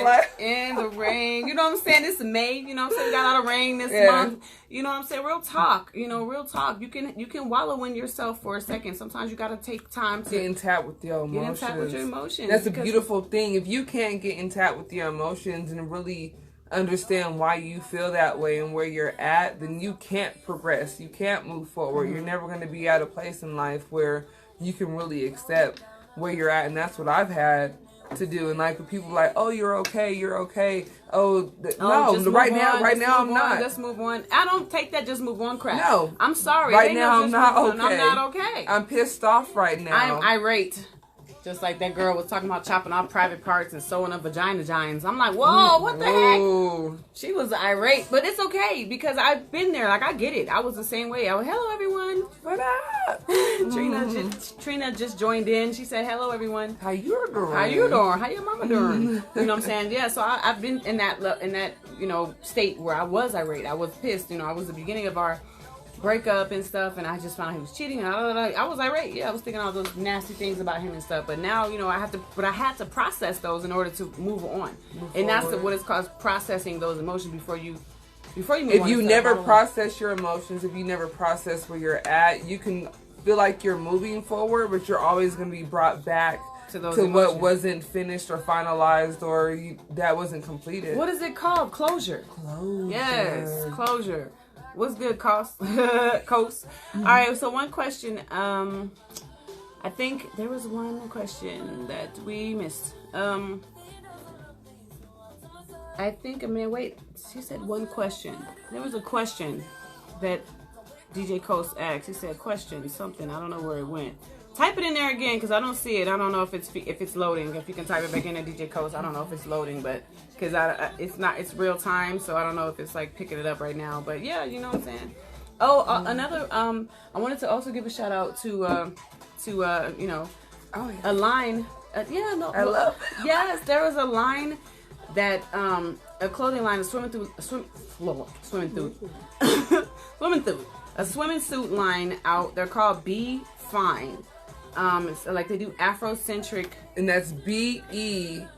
work, in the rain. You know what I'm saying? It's May. You know what I'm saying? We got a lot of rain this month. You know what I'm saying? Real talk. You know, real talk. You can wallow in yourself for a second. Sometimes you got to take time to get in tap with your emotions. Get in tap with your emotions. That's a beautiful thing. If you can't get in tap with your emotions and really understand why you feel that way and where you're at, then you can't progress. You can't move forward. You're never going to be at a place in life where you can really accept where you're at, and that's what I've had to do. And like, people like, oh, you're okay. No, right now I'm not. Just move on. I don't take that just move on crap. No, I'm sorry. Right now I'm not okay. I'm not okay. I'm pissed off right now. I'm irate. Just like that girl was talking about chopping off private parts and sewing up vagina giants. I'm like, whoa, what the heck? She was irate, but it's okay because I've been there. Like, I get it. I was the same way. I was, hello, everyone. What up? Trina just joined in. She said, hello, everyone. How you doing? How you doing? How your mama doing? You know what I'm saying? Yeah, so I've been in that, you know, state where I was irate. I was pissed. You know, I was the beginning of our breakup and stuff, and I just found out he was cheating. And I was irate. Yeah, I was thinking all those nasty things about him and stuff. But now, you know, I had to process those in order to move on. And that's what it's called, processing those emotions before you move on. If you never process your emotions, if you never process where you're at, you can feel like you're moving forward, but you're always going to be brought back to what wasn't finished or finalized or that wasn't completed. What is it called? Closure. Yes, closure. What's good, Coast? Coast. All right, so one question. I think there was one question that we missed. I think, wait. She said one question. There was a question that DJ Coast asked. He said question, something. I don't know where it went. Type it in there again because I don't see it. I don't know if it's loading. If you can type it back in there, DJ Coast. I don't know if it's loading, but because it's real time, so I don't know if it's like picking it up right now. But yeah, you know what I'm saying. Another I wanted to also give a shout out to you know, a line Yeah, no, I love it. Yes, there was a line that a clothing line is swimming through a swimming suit line out. They're called Be Fine. It's like they do Afrocentric, and that's BEFYNE.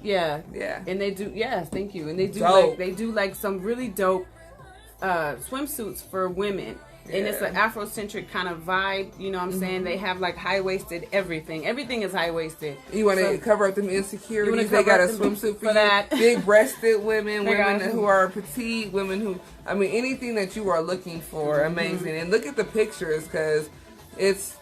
Yeah, yeah. And they do thank you. And they do dope. like some really dope swimsuits for women. Yeah. And it's an Afrocentric kind of vibe, you know what I'm saying? They have like high-waisted everything. Everything is high-waisted. You want to cover up them insecurities? They got a swimsuit for that. Big-breasted women, women who are petite, women who, I mean, anything that you are looking for, amazing. And look at the pictures because it's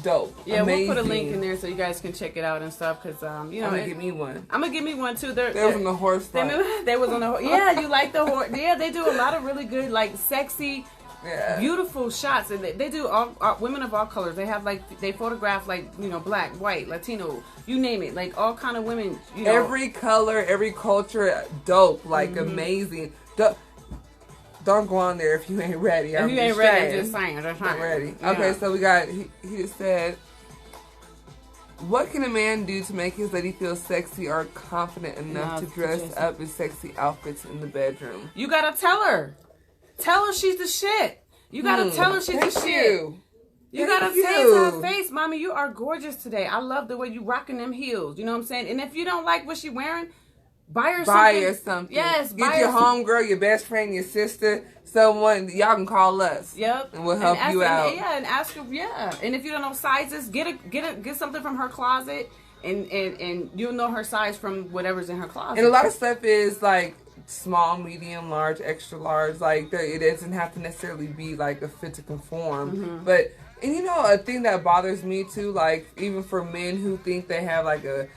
dope. Yeah, amazing. We'll put a link in there so you guys can check it out and stuff. Because you know, I'm gonna get me one. I'm gonna give me one too. They're from the horse fight. They was on the horse. Yeah, you like the horse? Yeah, they do a lot of really good, like sexy. Yeah. Beautiful shots, and they do all women of all colors. They have like they photograph like black, white, Latino, you name it, like all kind of women. Every color, every culture, dope, like amazing. Don't go on there if you ain't ready. If you ain't ready, I'm just saying. Not ready. Yeah. Okay, so we got. He said, "What can a man do to make his lady feel sexy or confident enough to dress up in sexy outfits in the bedroom?" You gotta tell her. Tell her she's the shit. You gotta tell her she's the shit. You gotta say to her face, "Mommy, you are gorgeous today. I love the way you rocking them heels." You know what I'm saying? And if you don't like what she wearing, buy her something. Yes, get your homegirl, your best friend, your sister, someone. Y'all can call us. Yep, and we'll help you out. And ask her. Yeah, and if you don't know sizes, get something from her closet, and you'll know her size from whatever's in her closet. And a lot of stuff is like small, medium, large, extra large. Like it doesn't have to necessarily be like a fit to conform. But a thing that bothers me too, like even for men who think they have like a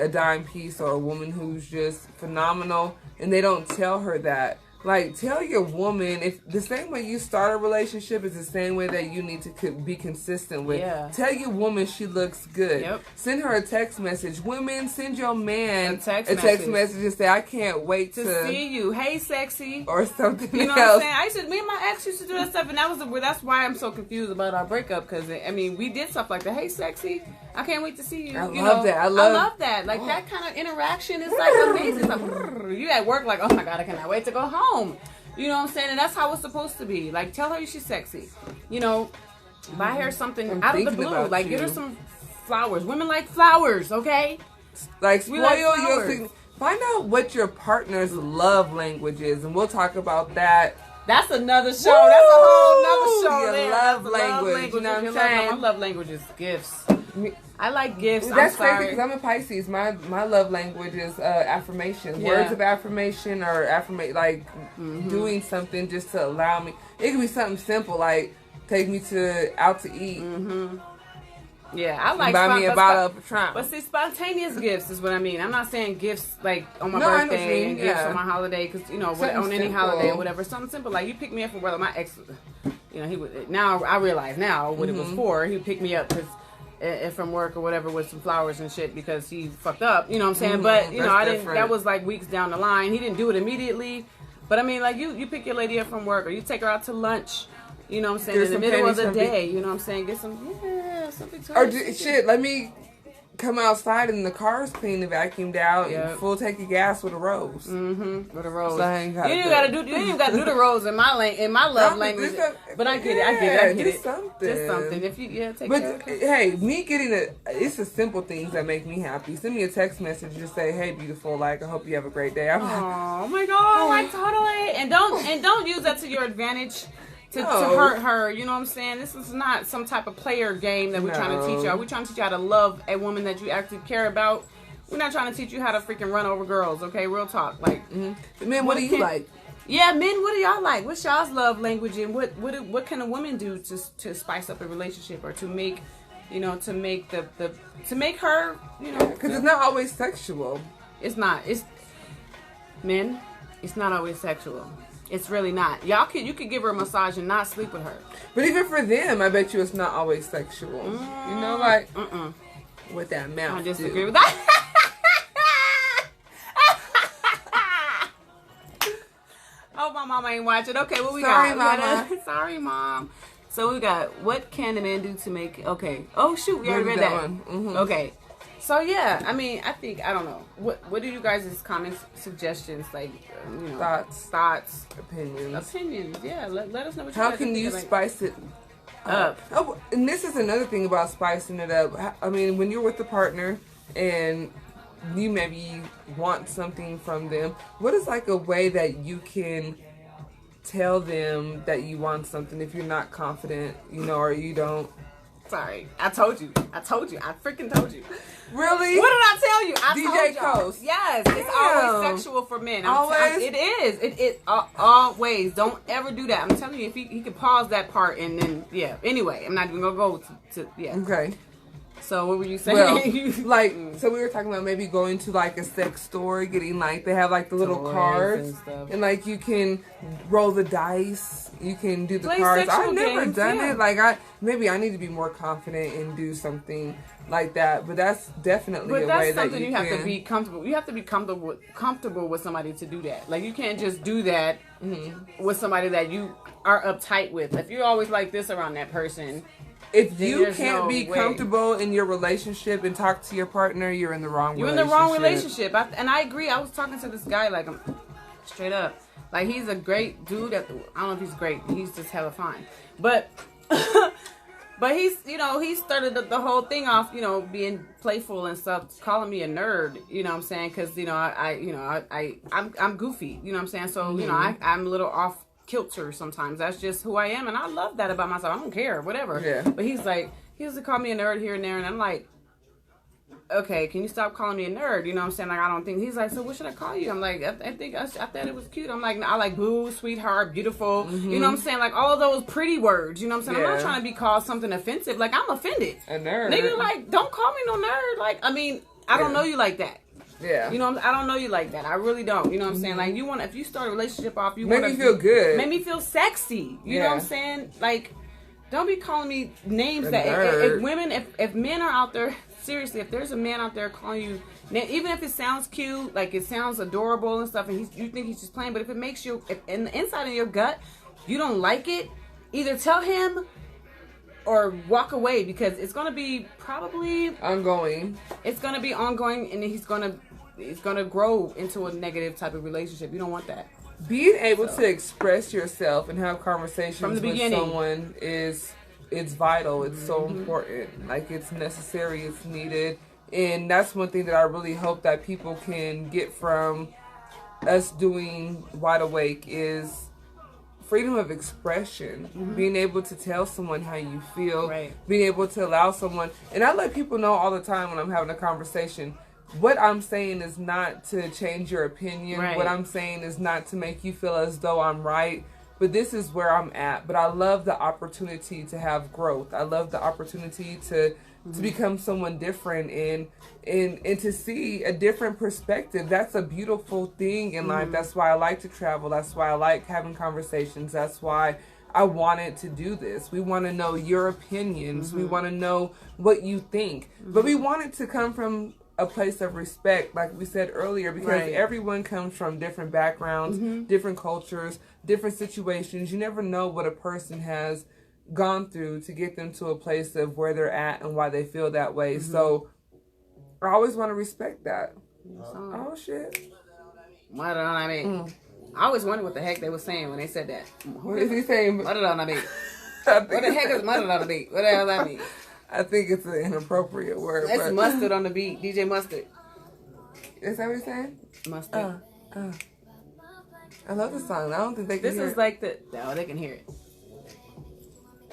dime piece or a woman who's just phenomenal, and they don't tell her that. Like, tell your woman, if the same way you start a relationship is the same way that you need to be consistent with. Yeah. Tell your woman she looks good. Yep. Send her a text message. Women, send your man a text message and say, "I can't wait to see you. Hey, sexy," or something. You know else. what I'm saying? Me and my ex used to do that stuff, and that's why I'm so confused about our breakup. Because we did stuff like that. "Hey, sexy, I can't wait to see you." I love that. I love that. Like that kind of interaction is like amazing. It's like, you at work, like, "Oh my God, I cannot wait to go home." You know what I'm saying? And that's how it's supposed to be. Like, tell her she's sexy. Buy her something out of the blue. Like, get her some flowers. Women like flowers, okay? Like, spoil your... Find out what your partner's love language is, and we'll talk about that. That's another show. Woo! That's a whole nother show. Your love language. You know what I'm saying? My love language is gifts. I like gifts. That's crazy because I'm a Pisces. My love language is affirmation. Yeah. Words of affirmation or doing something just to allow me. It can be something simple like take me out to eat. Yeah, I like buy me a bottle of Patron. But see, spontaneous gifts is what I mean. I'm not saying gifts like on my birthday and gifts on my holiday because on any holiday or whatever. Something simple like you pick me up from whether my ex, he would. Now I realize what it was for. He would pick me up from work or whatever with some flowers and shit because he fucked up. You know what I'm saying? But I didn't. That was like weeks down the line. He didn't do it immediately. But I mean, like you pick your lady up from work or you take her out to lunch. You know what I'm saying? In the middle of the day, you know what I'm saying? Get some, something to or let me come outside and the car's clean and vacuumed out and full tank of gas with a rose. With a rose. So you ain't gotta do the rose in my love language. But I get it. Just something. If you take but care of it. Hey, me getting it's the simple things that make me happy. Send me a text message, just say, "Hey, beautiful, like I hope you have a great day." Oh my God, like totally. And don't use that to your advantage. To hurt her, you know what I'm saying? This is not some type of player game that we're trying to teach you. We're trying to teach you how to love a woman that you actually care about. We're not trying to teach you how to freaking run over girls, okay? Real talk. Like, men, what do you like? Yeah, men, what do y'all like? What's y'all's love language, and what can a woman do to spice up a relationship or to make, to make to make her, because it's not always sexual. It's not. Men. It's not always sexual. It's really not. You could give her a massage and not sleep with her. But even for them, I bet you it's not always sexual. With that mouth. I disagree with that. Oh, my mama ain't watching. Okay, what we got? Mama. Sorry, Mom. So we got, what can a man do to make, okay. Oh, shoot, we already read that. One. Mm-hmm. Okay. So, yeah, I mean, I think, I don't know. What are you guys' comments, suggestions, like, you know? Thoughts. Opinions, yeah. Let us know what you How guys can think you about spice it up? Oh, and this is another thing about spicing it up. I mean, when you're with a partner and you maybe want something from them, what is like a way that you can tell them that you want something if you're not confident, you know, or you don't? Sorry, I told you. I freaking told you. Really? What did I tell you? DJ Coast. Yes, it's always sexual for men. Always? It is. It always. Don't ever do that. I'm telling you, if he could pause that part and then, yeah. Anyway, I'm not even going to go to yeah. Okay. So what were you saying? Well, so we were talking about maybe going to like a sex store, getting like, they have like the little Toys cards and stuff. and like you can roll the dice, you can do the Play cards. sexual I've never games, done yeah. it. Like maybe I need to be more confident and do something like that. But that's definitely a way that you have to be comfortable. You have to be comfortable with somebody to do that. Like you can't just do that with somebody that you are uptight with. If you're always like this around that person. If you can't no be way. comfortable in your relationship and talk to your partner, you're in the wrong relationship. You're in the wrong relationship. And I agree. I was talking to this guy, like, straight up. Like, he's a great dude. I don't know if he's great. He's just hella fine. But, but he's, you know, he started the whole thing off, you know, being playful and stuff, calling me a nerd, you know what I'm saying? Because, you know, I'm goofy, you know what I'm saying? So, you know, I'm a little off kilter sometimes. That's just who I am, and I love that about myself. I don't care, whatever. Yeah. But he used to call me a nerd here and there, and I'm like, okay, can you stop calling me a nerd? You know what I'm saying? Like, I don't think. He's like, so what should I call you? I'm like, I thought it was cute. I'm like, I like boo, sweetheart, beautiful. You know what I'm saying? Like all of those pretty words. You know what I'm saying? I'm not trying to be called something offensive. Like I'm offended. A nerd. Nigga, like, don't call me no nerd. Like, I mean, I don't know you like that. Yeah. You know, I don't know you like that. I really don't. You know what I'm saying? Like, if you start a relationship off, you make me feel good. Make me feel sexy. You know what I'm saying? Like, don't be calling me names A that nerd. if men are out there, seriously, if there's a man out there calling you, even if it sounds cute, like it sounds adorable and stuff, and you think he's just playing, but if it makes you, if in the inside of your gut, you don't like it, either tell him or walk away, because it's going to be probably ongoing. It's going to be ongoing, and he's going to grow into a negative type of relationship. You don't want that. Being able to express yourself and have conversations from the with beginning. someone it's vital. It's so important. Like it's necessary. It's needed. And that's one thing that I really hope that people can get from us doing Wide Awake is freedom of expression, being able to tell someone how you feel, being able to allow someone, and I let people know all the time when I'm having a conversation, what I'm saying is not to change your opinion, what I'm saying is not to make you feel as though I'm right, but this is where I'm at. But I love the opportunity to have growth. I love the opportunity to become someone different and to see a different perspective. That's a beautiful thing in life. That's why I like to travel. That's why I like having conversations. That's why I wanted to do this. We want to know your opinions. We want to know what you think. But we want it to come from a place of respect, like we said earlier, because everyone comes from different backgrounds, different cultures, different situations. You never know what a person has gone through to get them to a place of where they're at and why they feel that way. So I always want to respect that. Oh shit. What do I mean? I always wondered what the heck they were saying when they said that. What is he saying? What do I mean? What the heck is mustard on the beat? What the hell does that mean? I think it's an inappropriate word. That's mustard on the beat. DJ Mustard. Is that what you're saying? Mustard. I love the song. I don't think they can hear it. This is like the... No, they can hear it.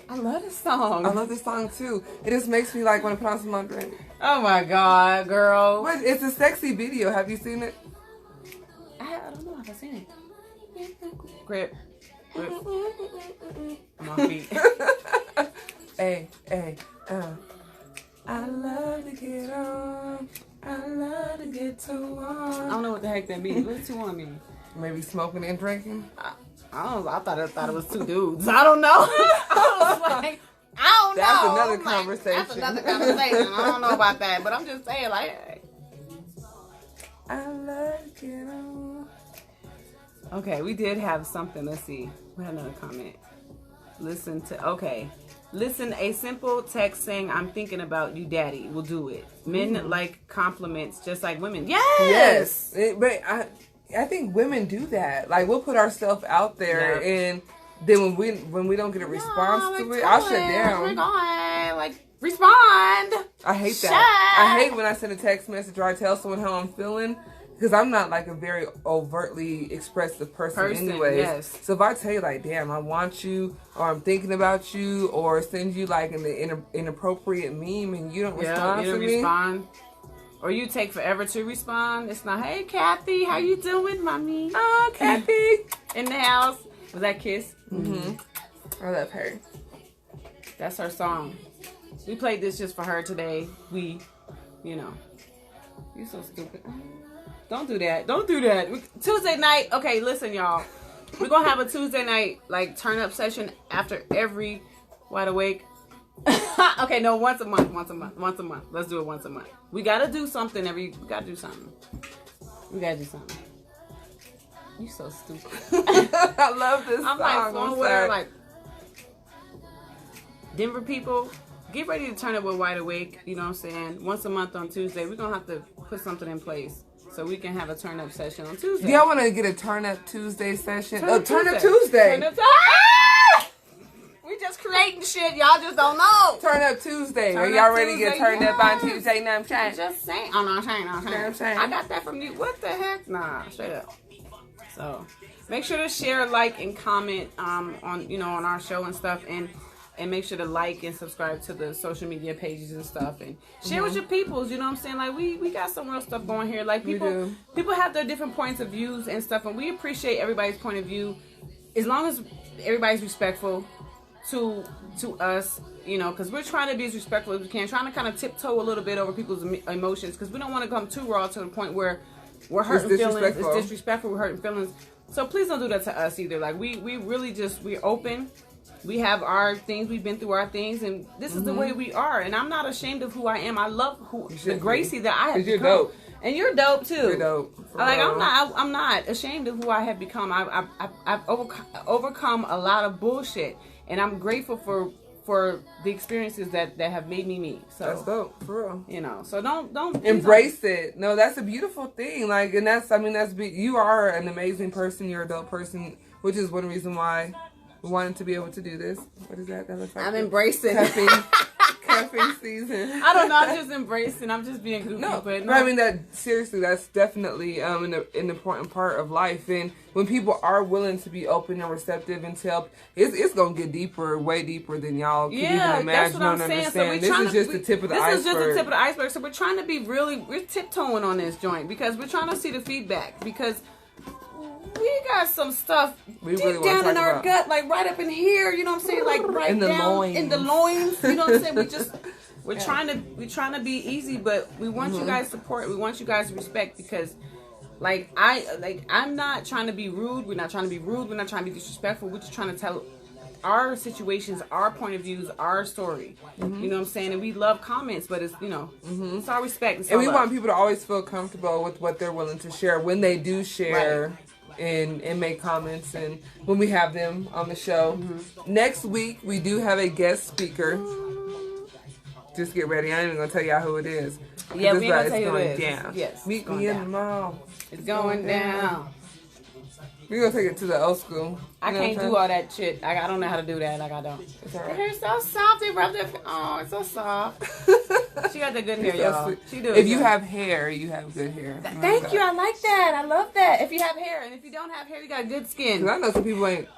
I love this song. I love this song too. It just makes me like want to put on some lingerie. Oh my God, girl. But it's a sexy video. Have you seen it? I don't know if I've seen it. Grip. I'm on beat. Hey. I love to get on. I love to get to on. I don't know what the heck that means. What's two on me? Maybe smoking and drinking. I don't know. I thought it was two dudes. I don't know. I was like, I don't know. That's another conversation. That's another conversation. I don't know about that, but I'm just saying, like, hey. I love to get on. Okay, we did have something. Let's see. We had another comment. Listen, a simple text saying, I'm thinking about you, daddy, will do it. Men like compliments just like women. Yes! But I think women do that. Like, we'll put ourselves out there, and then when we don't get a response to it, I'll shut down. Oh my God. Like, respond. I hate that. I hate when I send a text message or I tell someone how I'm feeling. Because I'm not like a very overtly expressive person anyways. Yes. So if I tell you like, damn, I want you, or I'm thinking about you, or send you like an inappropriate meme and you don't respond to me. Or you take forever to respond. It's not, hey Kathy, how you doing, mommy? Oh, Kathy. In the house. Was that Kiss? I love her. That's her song. We played this just for her today. You so stupid. Don't do that. Don't do that. Tuesday night. Okay, listen, y'all. We're going to have a Tuesday night, like, turn-up session after every Wide Awake. Okay, no, once a month. Let's do it once a month. We got to do something we got to do something. You so stupid. I love this song. I'm like, Denver people, get ready to turn up with Wide Awake. You know what I'm saying? Once a month on Tuesday, we're going to have to put something in place. So we can have a turn-up session on Tuesday. Do y'all want to get a turn-up Tuesday session? Turn-up Tuesday. We just creating shit. Y'all just don't know. Turn-up Tuesday. Are y'all ready to get turned up on Tuesday? No, I'm saying. Just saying. Oh, no, I'm saying. I got that from you. What the heck? Nah, straight up. So make sure to share, like, and comment on our show and stuff. And make sure to like and subscribe to the social media pages and stuff, and share with your peoples. You know what I'm saying? Like, we got some real stuff going here. Like, people have their different points of views and stuff, and we appreciate everybody's point of view as long as everybody's respectful to us. Because we're trying to be as respectful as we can, trying to kind of tiptoe a little bit over people's emotions, because we don't want to come too raw to the point where we're hurting feelings. It's disrespectful. We're hurting feelings. So please don't do that to us either. Like, we really we're open. We have our things. We've been through our things, and this is the way we are. And I'm not ashamed of who I am. I love the Gracie that I have become. You're dope, and you're dope too. You're dope. Like, I'm not ashamed of who I have become. I've overcome a lot of bullshit, and I'm grateful for the experiences that have made me. So that's dope, for real. So don't embrace it. No, that's a beautiful thing. Like, and you are an amazing person. You're a dope person, which is one reason why we wanted to be able to do this. What is that? That looks like I'm embracing cuffing season. I don't know. I'm just embracing. I'm just being goofy. But I mean, that's definitely an important part of life. And when people are willing to be open and receptive and tell, it's gonna get deeper, way deeper than y'all can even imagine or understand. So this is just the tip of the iceberg. This is just the tip of the iceberg. So we're trying to be we're tiptoeing on this joint because we're trying to see the feedback, because we got some stuff deep down in our gut, like right up in here, you know what I'm saying? Like right in the loins. In the loins, you know what I'm saying? We're trying to be easy, but we want you guys support. We want you guys respect, because I'm not trying to be rude. We're not trying to be rude. We're not trying to be disrespectful. We're just trying to tell our situations, our point of views, our story. You know what I'm saying? And we love comments, but it's, it's our respect. It's and we want people to always feel comfortable with what they're willing to share when they do share. Right. And make comments, and when we have them on the show. Next week we do have a guest speaker. Just get ready. I ain't even gonna tell y'all who it is. Yeah, we ain't gonna tell you who it is. Down. Yes, meet me in the mall. It's going down. We're gonna take it to the old school. I can't do all that shit. I don't know how to do that. Like, I don't. It's all right. Her hair's so soft. They rubbed it. Oh, it's so soft. She got the good hair, y'all. She do. If you have hair, you have good hair. Thank you. I like that. I love that. If you have hair, and if you don't have hair, you got good skin. Because I know some people ain't.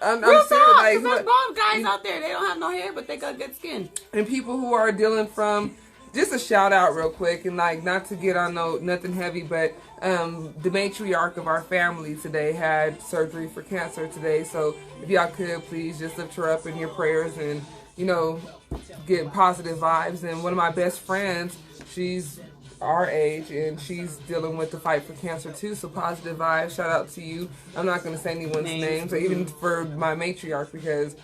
I'm real serious. Like, there's bald guys out there. They don't have no hair, but they got good skin. And people who are dealing from. Just a shout out real quick, and like not to get on nothing heavy, but the matriarch of our family today had surgery for cancer today. So if y'all could please just lift her up in your prayers and get positive vibes. And one of my best friends, she's our age and she's dealing with the fight for cancer too. So positive vibes. Shout out to you. I'm not going to say anyone's names, or even for my matriarch, because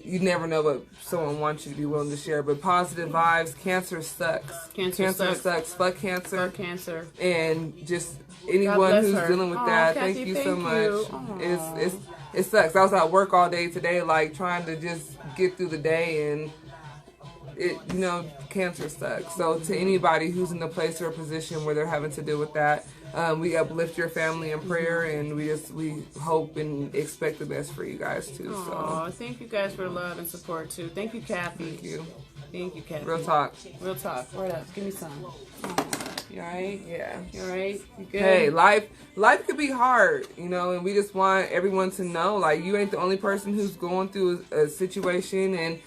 you never know what someone wants you to be willing to share. But positive vibes. Cancer sucks. Cancer sucks. Fuck cancer. Fuck cancer. And just anyone who's dealing with that, thank you so much. it sucks. I was at work all day today, like trying to just get through the day, and it, you know, cancer sucks. So to anybody who's in the place or position where they're having to deal with that, we uplift your family in prayer, and we hope and expect the best for you guys too. Aww, so thank you guys for the love and support too. Thank you, Kathy. Thank you. Thank you, Kathy. Real talk. Real talk. Word up. Give me some. You alright? Yeah. You alright? You good? Hey, life could be hard, you know, and we just want everyone to know, like, you ain't the only person who's going through a situation, and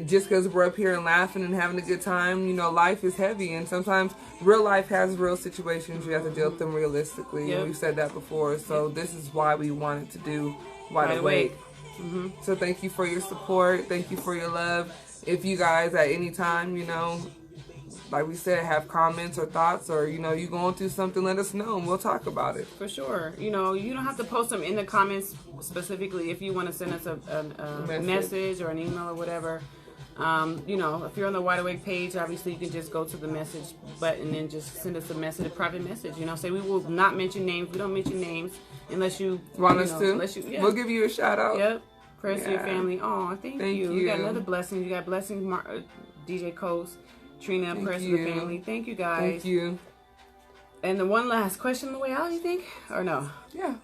just because we're up here and laughing and having a good time, you know, life is heavy, and sometimes real life has real situations. You have to deal with them realistically, and we've said that before. So this is why we wanted to do Wide Awake. So thank you for your support. Thank you for your love. If you guys at any time, you know, like we said, have comments or thoughts, or, you know, you going through something, let us know and we'll talk about it. For sure. You know, you don't have to post them in the comments specifically. If you want to send us a message or an email or whatever, you know, if you're on the Wide Awake page, obviously you can just go to the message button and just send us a message, a private message. You know, say we will not mention names. We don't mention names unless you want us to. Unless you, we'll give you a shout out. Yep. Prayers to your family. Oh, thank you. You got another blessing. You got blessings, DJ Coast, Trina, prayers to the family. Thank you, guys. Thank you. And the one last question on the way out, you think? Or no? Yeah.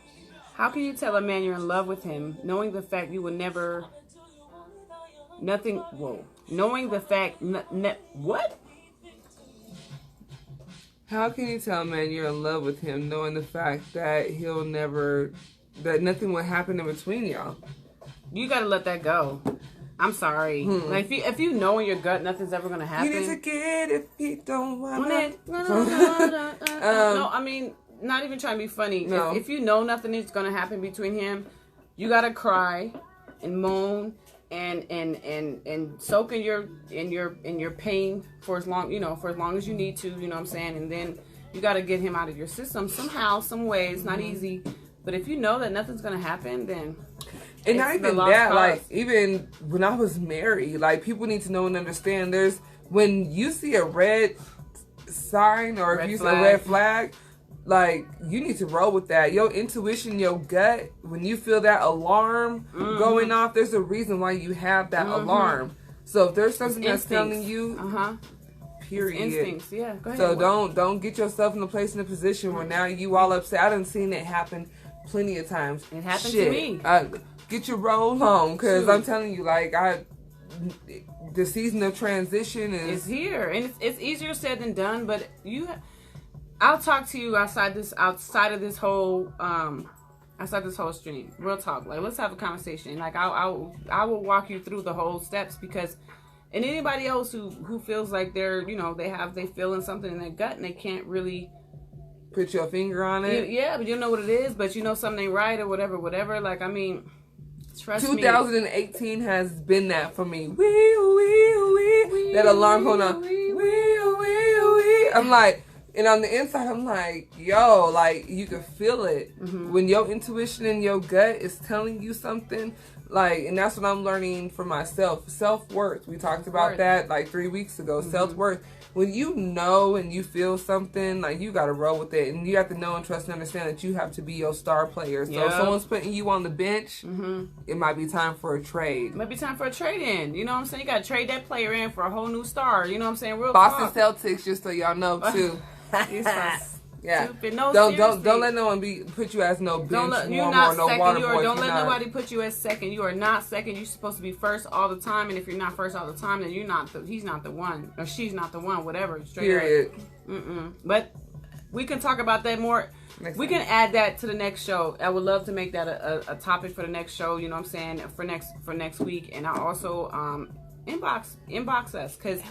How can you tell a man you're in love with him, knowing the fact you will never... Knowing the fact... what? How can you tell a man you're in love with him, knowing the fact that he'll never... that nothing will happen in between y'all? You gotta let that go. I'm sorry. Like if you know in your gut nothing's ever gonna happen. You need to get if he don't want it. No, I mean, not even trying to be funny. No. If you know nothing is gonna happen between him, you gotta cry and moan and soak in your pain for as long as you need to. You know what I'm saying? And then you gotta get him out of your system somehow, some way. It's not easy, but if you know that nothing's gonna happen, then. And not even that, like, even when I was married, like, people need to know and understand, when you see a red sign or if you see a red flag, like, you need to roll with that. Your intuition, your gut, when you feel that alarm going off, there's a reason why you have that alarm. So if there's something that's telling you, period. Instincts, yeah. Go ahead. So don't get yourself in a place, in a position where now you all upset. I done seen it happen plenty of times. It happened to me. Get your roll on, because I'm telling you, like, the season of transition is here, and it's easier said than done. But I'll talk to you outside of this whole stream. Real talk. Like, let's have a conversation. Like, I will walk you through the whole steps, because, and anybody else who feels like they're, you know, they feeling something in their gut and they can't really put your finger on it. Yeah, but you know what it is, but you know something ain't right or whatever. Like, I mean. Trust 2018 me. has been that for me. That alarm going on. I'm like, and on the inside, I'm like, yo, like, you can feel it. When your intuition and your gut is telling you something, like, and that's what I'm learning for myself. Self-worth. We talked about that like 3 weeks ago. Self-worth. When you know and you feel something, like, you got to roll with it. And you have to know and trust and understand that you have to be your star player. So if someone's putting you on the bench, it might be time for a trade. It might be time for a trade-in. You know what I'm saying? You got to trade that player in for a whole new star. You know what I'm saying? Real Boston talk. Celtics, just so y'all know, too. Yeah. No, don't let no one put you as no bench warmer or no water boy. Don't let nobody put you as second. You are not second. You're supposed to be first all the time. And if you're not first all the time, then he's not the one, or she's not the one. Whatever. Period. But we can talk about that more. We can add that to the next show. I would love to make that a topic for the next show. You know what I'm saying? For next week. And I also inbox us, because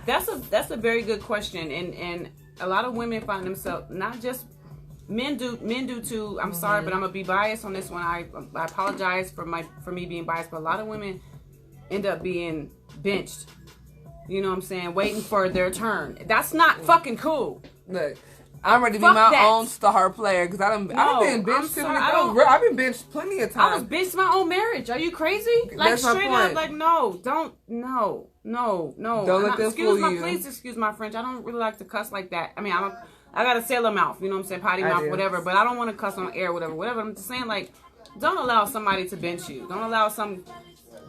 that's a very good question. And a lot of women find themselves, not just men do too. I'm sorry, but I'm gonna be biased on this one. I apologize for me being biased, but a lot of women end up being benched. You know what I'm saying? Waiting for their turn. That's not fucking cool. Look, I'm ready to be my own star player, because I've been benched too many times. I've been benched plenty of times. I was benched my own marriage. Are you crazy? Like, that's straight my point. up, like, no. Don't let them fool you. Please excuse my French. I don't really like to cuss like that. I mean, I got a sailor mouth, you know what I'm saying? Potty mouth, whatever. But I don't want to cuss on air, whatever. I'm just saying, like, don't allow somebody to bench you. Don't allow some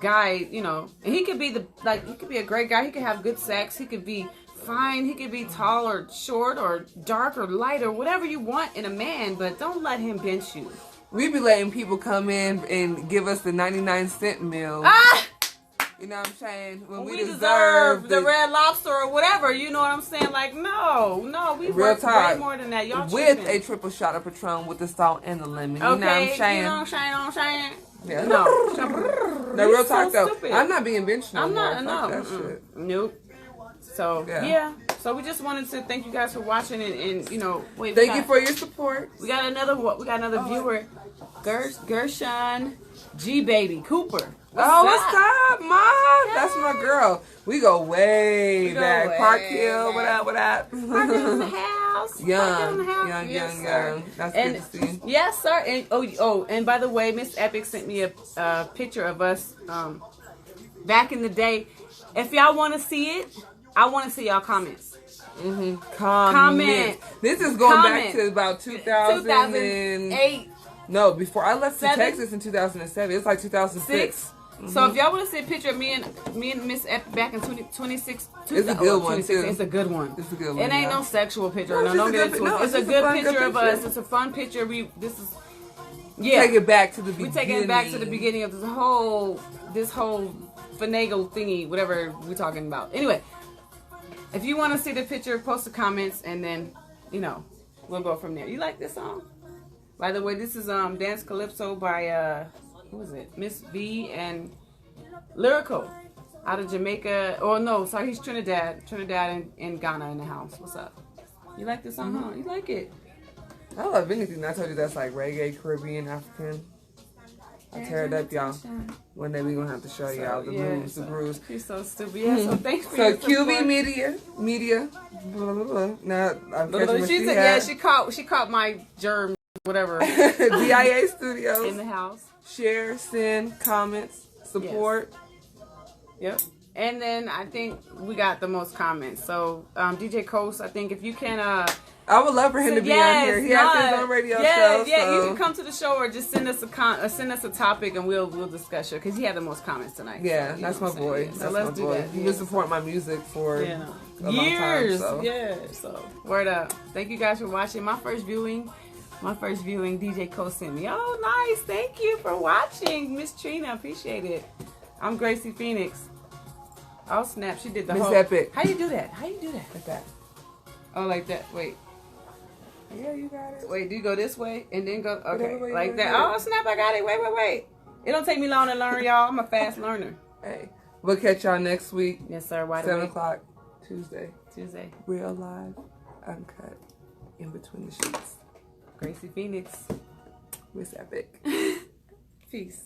guy, you know, and he could be he could be a great guy. He could have good sex. He could be fine. He could be tall or short or dark or light or whatever you want in a man, but don't let him bench you. We be letting people come in and give us the 99-cent meal. Ah! You know what I'm saying? When we deserve the Red Lobster or whatever. You know what I'm saying? Like, no, we work way more than that. Y'all with tripping. a triple shot of Patron with the salt and the lemon. You Okay, know what I'm saying? You know what I'm saying? Yeah. No, real talk so though. stupid. I'm not being benched no I'm more. not. Fuck that shit. Nope. So yeah. So we just wanted to thank you guys for watching and you know, thank you for your support. We got another viewer, Gershon G Baby Cooper. What's up, Mom? That's my girl. We go way back. Park Hill, what up? Park Hill in the house. Young. That's and, good to see. Yes, sir. And and by the way, Miss Epic sent me a picture of us back in the day. If y'all want to see it, I want to see y'all comments. Comment. This is going back to about 2008. No, before I left to Texas in 2007. It's like 2006. So if y'all want to see a picture of me and Miss Epic back in 26, it's a good one too. It's a good one. It's a good one. It ain't no sexual picture. No, don't get into it. It's a good picture of us. It's a fun picture. Take it back to the beginning. We taking it back to the beginning of this whole finagle thingy, whatever we're talking about. Anyway, if you want to see the picture, post the comments, and then we'll go from there. You like this song? By the way, this is Dance Calypso by who is it? Miss B and Lyrical out of Jamaica. Oh no, sorry, he's Trinidad and Ghana in the house. What's up? You like this song? Huh? You like it? I love anything. I told you that's like reggae, Caribbean, African. I tear it up, y'all. One day we gonna have to show y'all the moves, the grooves. She's so stupid. Yeah, so thanks for your support. QB Media. Blah, blah, blah. Now I'm catching she caught my germs, whatever. DIA Studios in the house. Share, send, comments, support. Yep. And then I think we got the most comments. So DJ Coast, I think if you can I would love for him to be on here. He has his own radio show. Yeah, so. You can come to the show or just send us a topic and we'll discuss it because he had the most comments tonight. Yeah, so, that's my boy. So let's do that. He been supporting my music for years. Long time, so. Yeah, so word up. Thank you guys for watching. My first viewing, DJ Coast sent me. Oh, nice. Thank you for watching, Miss Trina. Appreciate it. I'm Gracie Phoenix. Oh snap! She did the whole. Miss Epic. How you do that? Like that? Oh, like that. Wait. Yeah, you got it. Wait, do you go this way and then go? Okay, like that. Oh snap! I got it. Wait. It don't take me long to learn, y'all. I'm a fast learner. Hey, we'll catch y'all next week. Yes, sir. 7 o'clock Tuesday. Real live, uncut, in between the sheets. Gracie Phoenix. Miss Epic. Peace.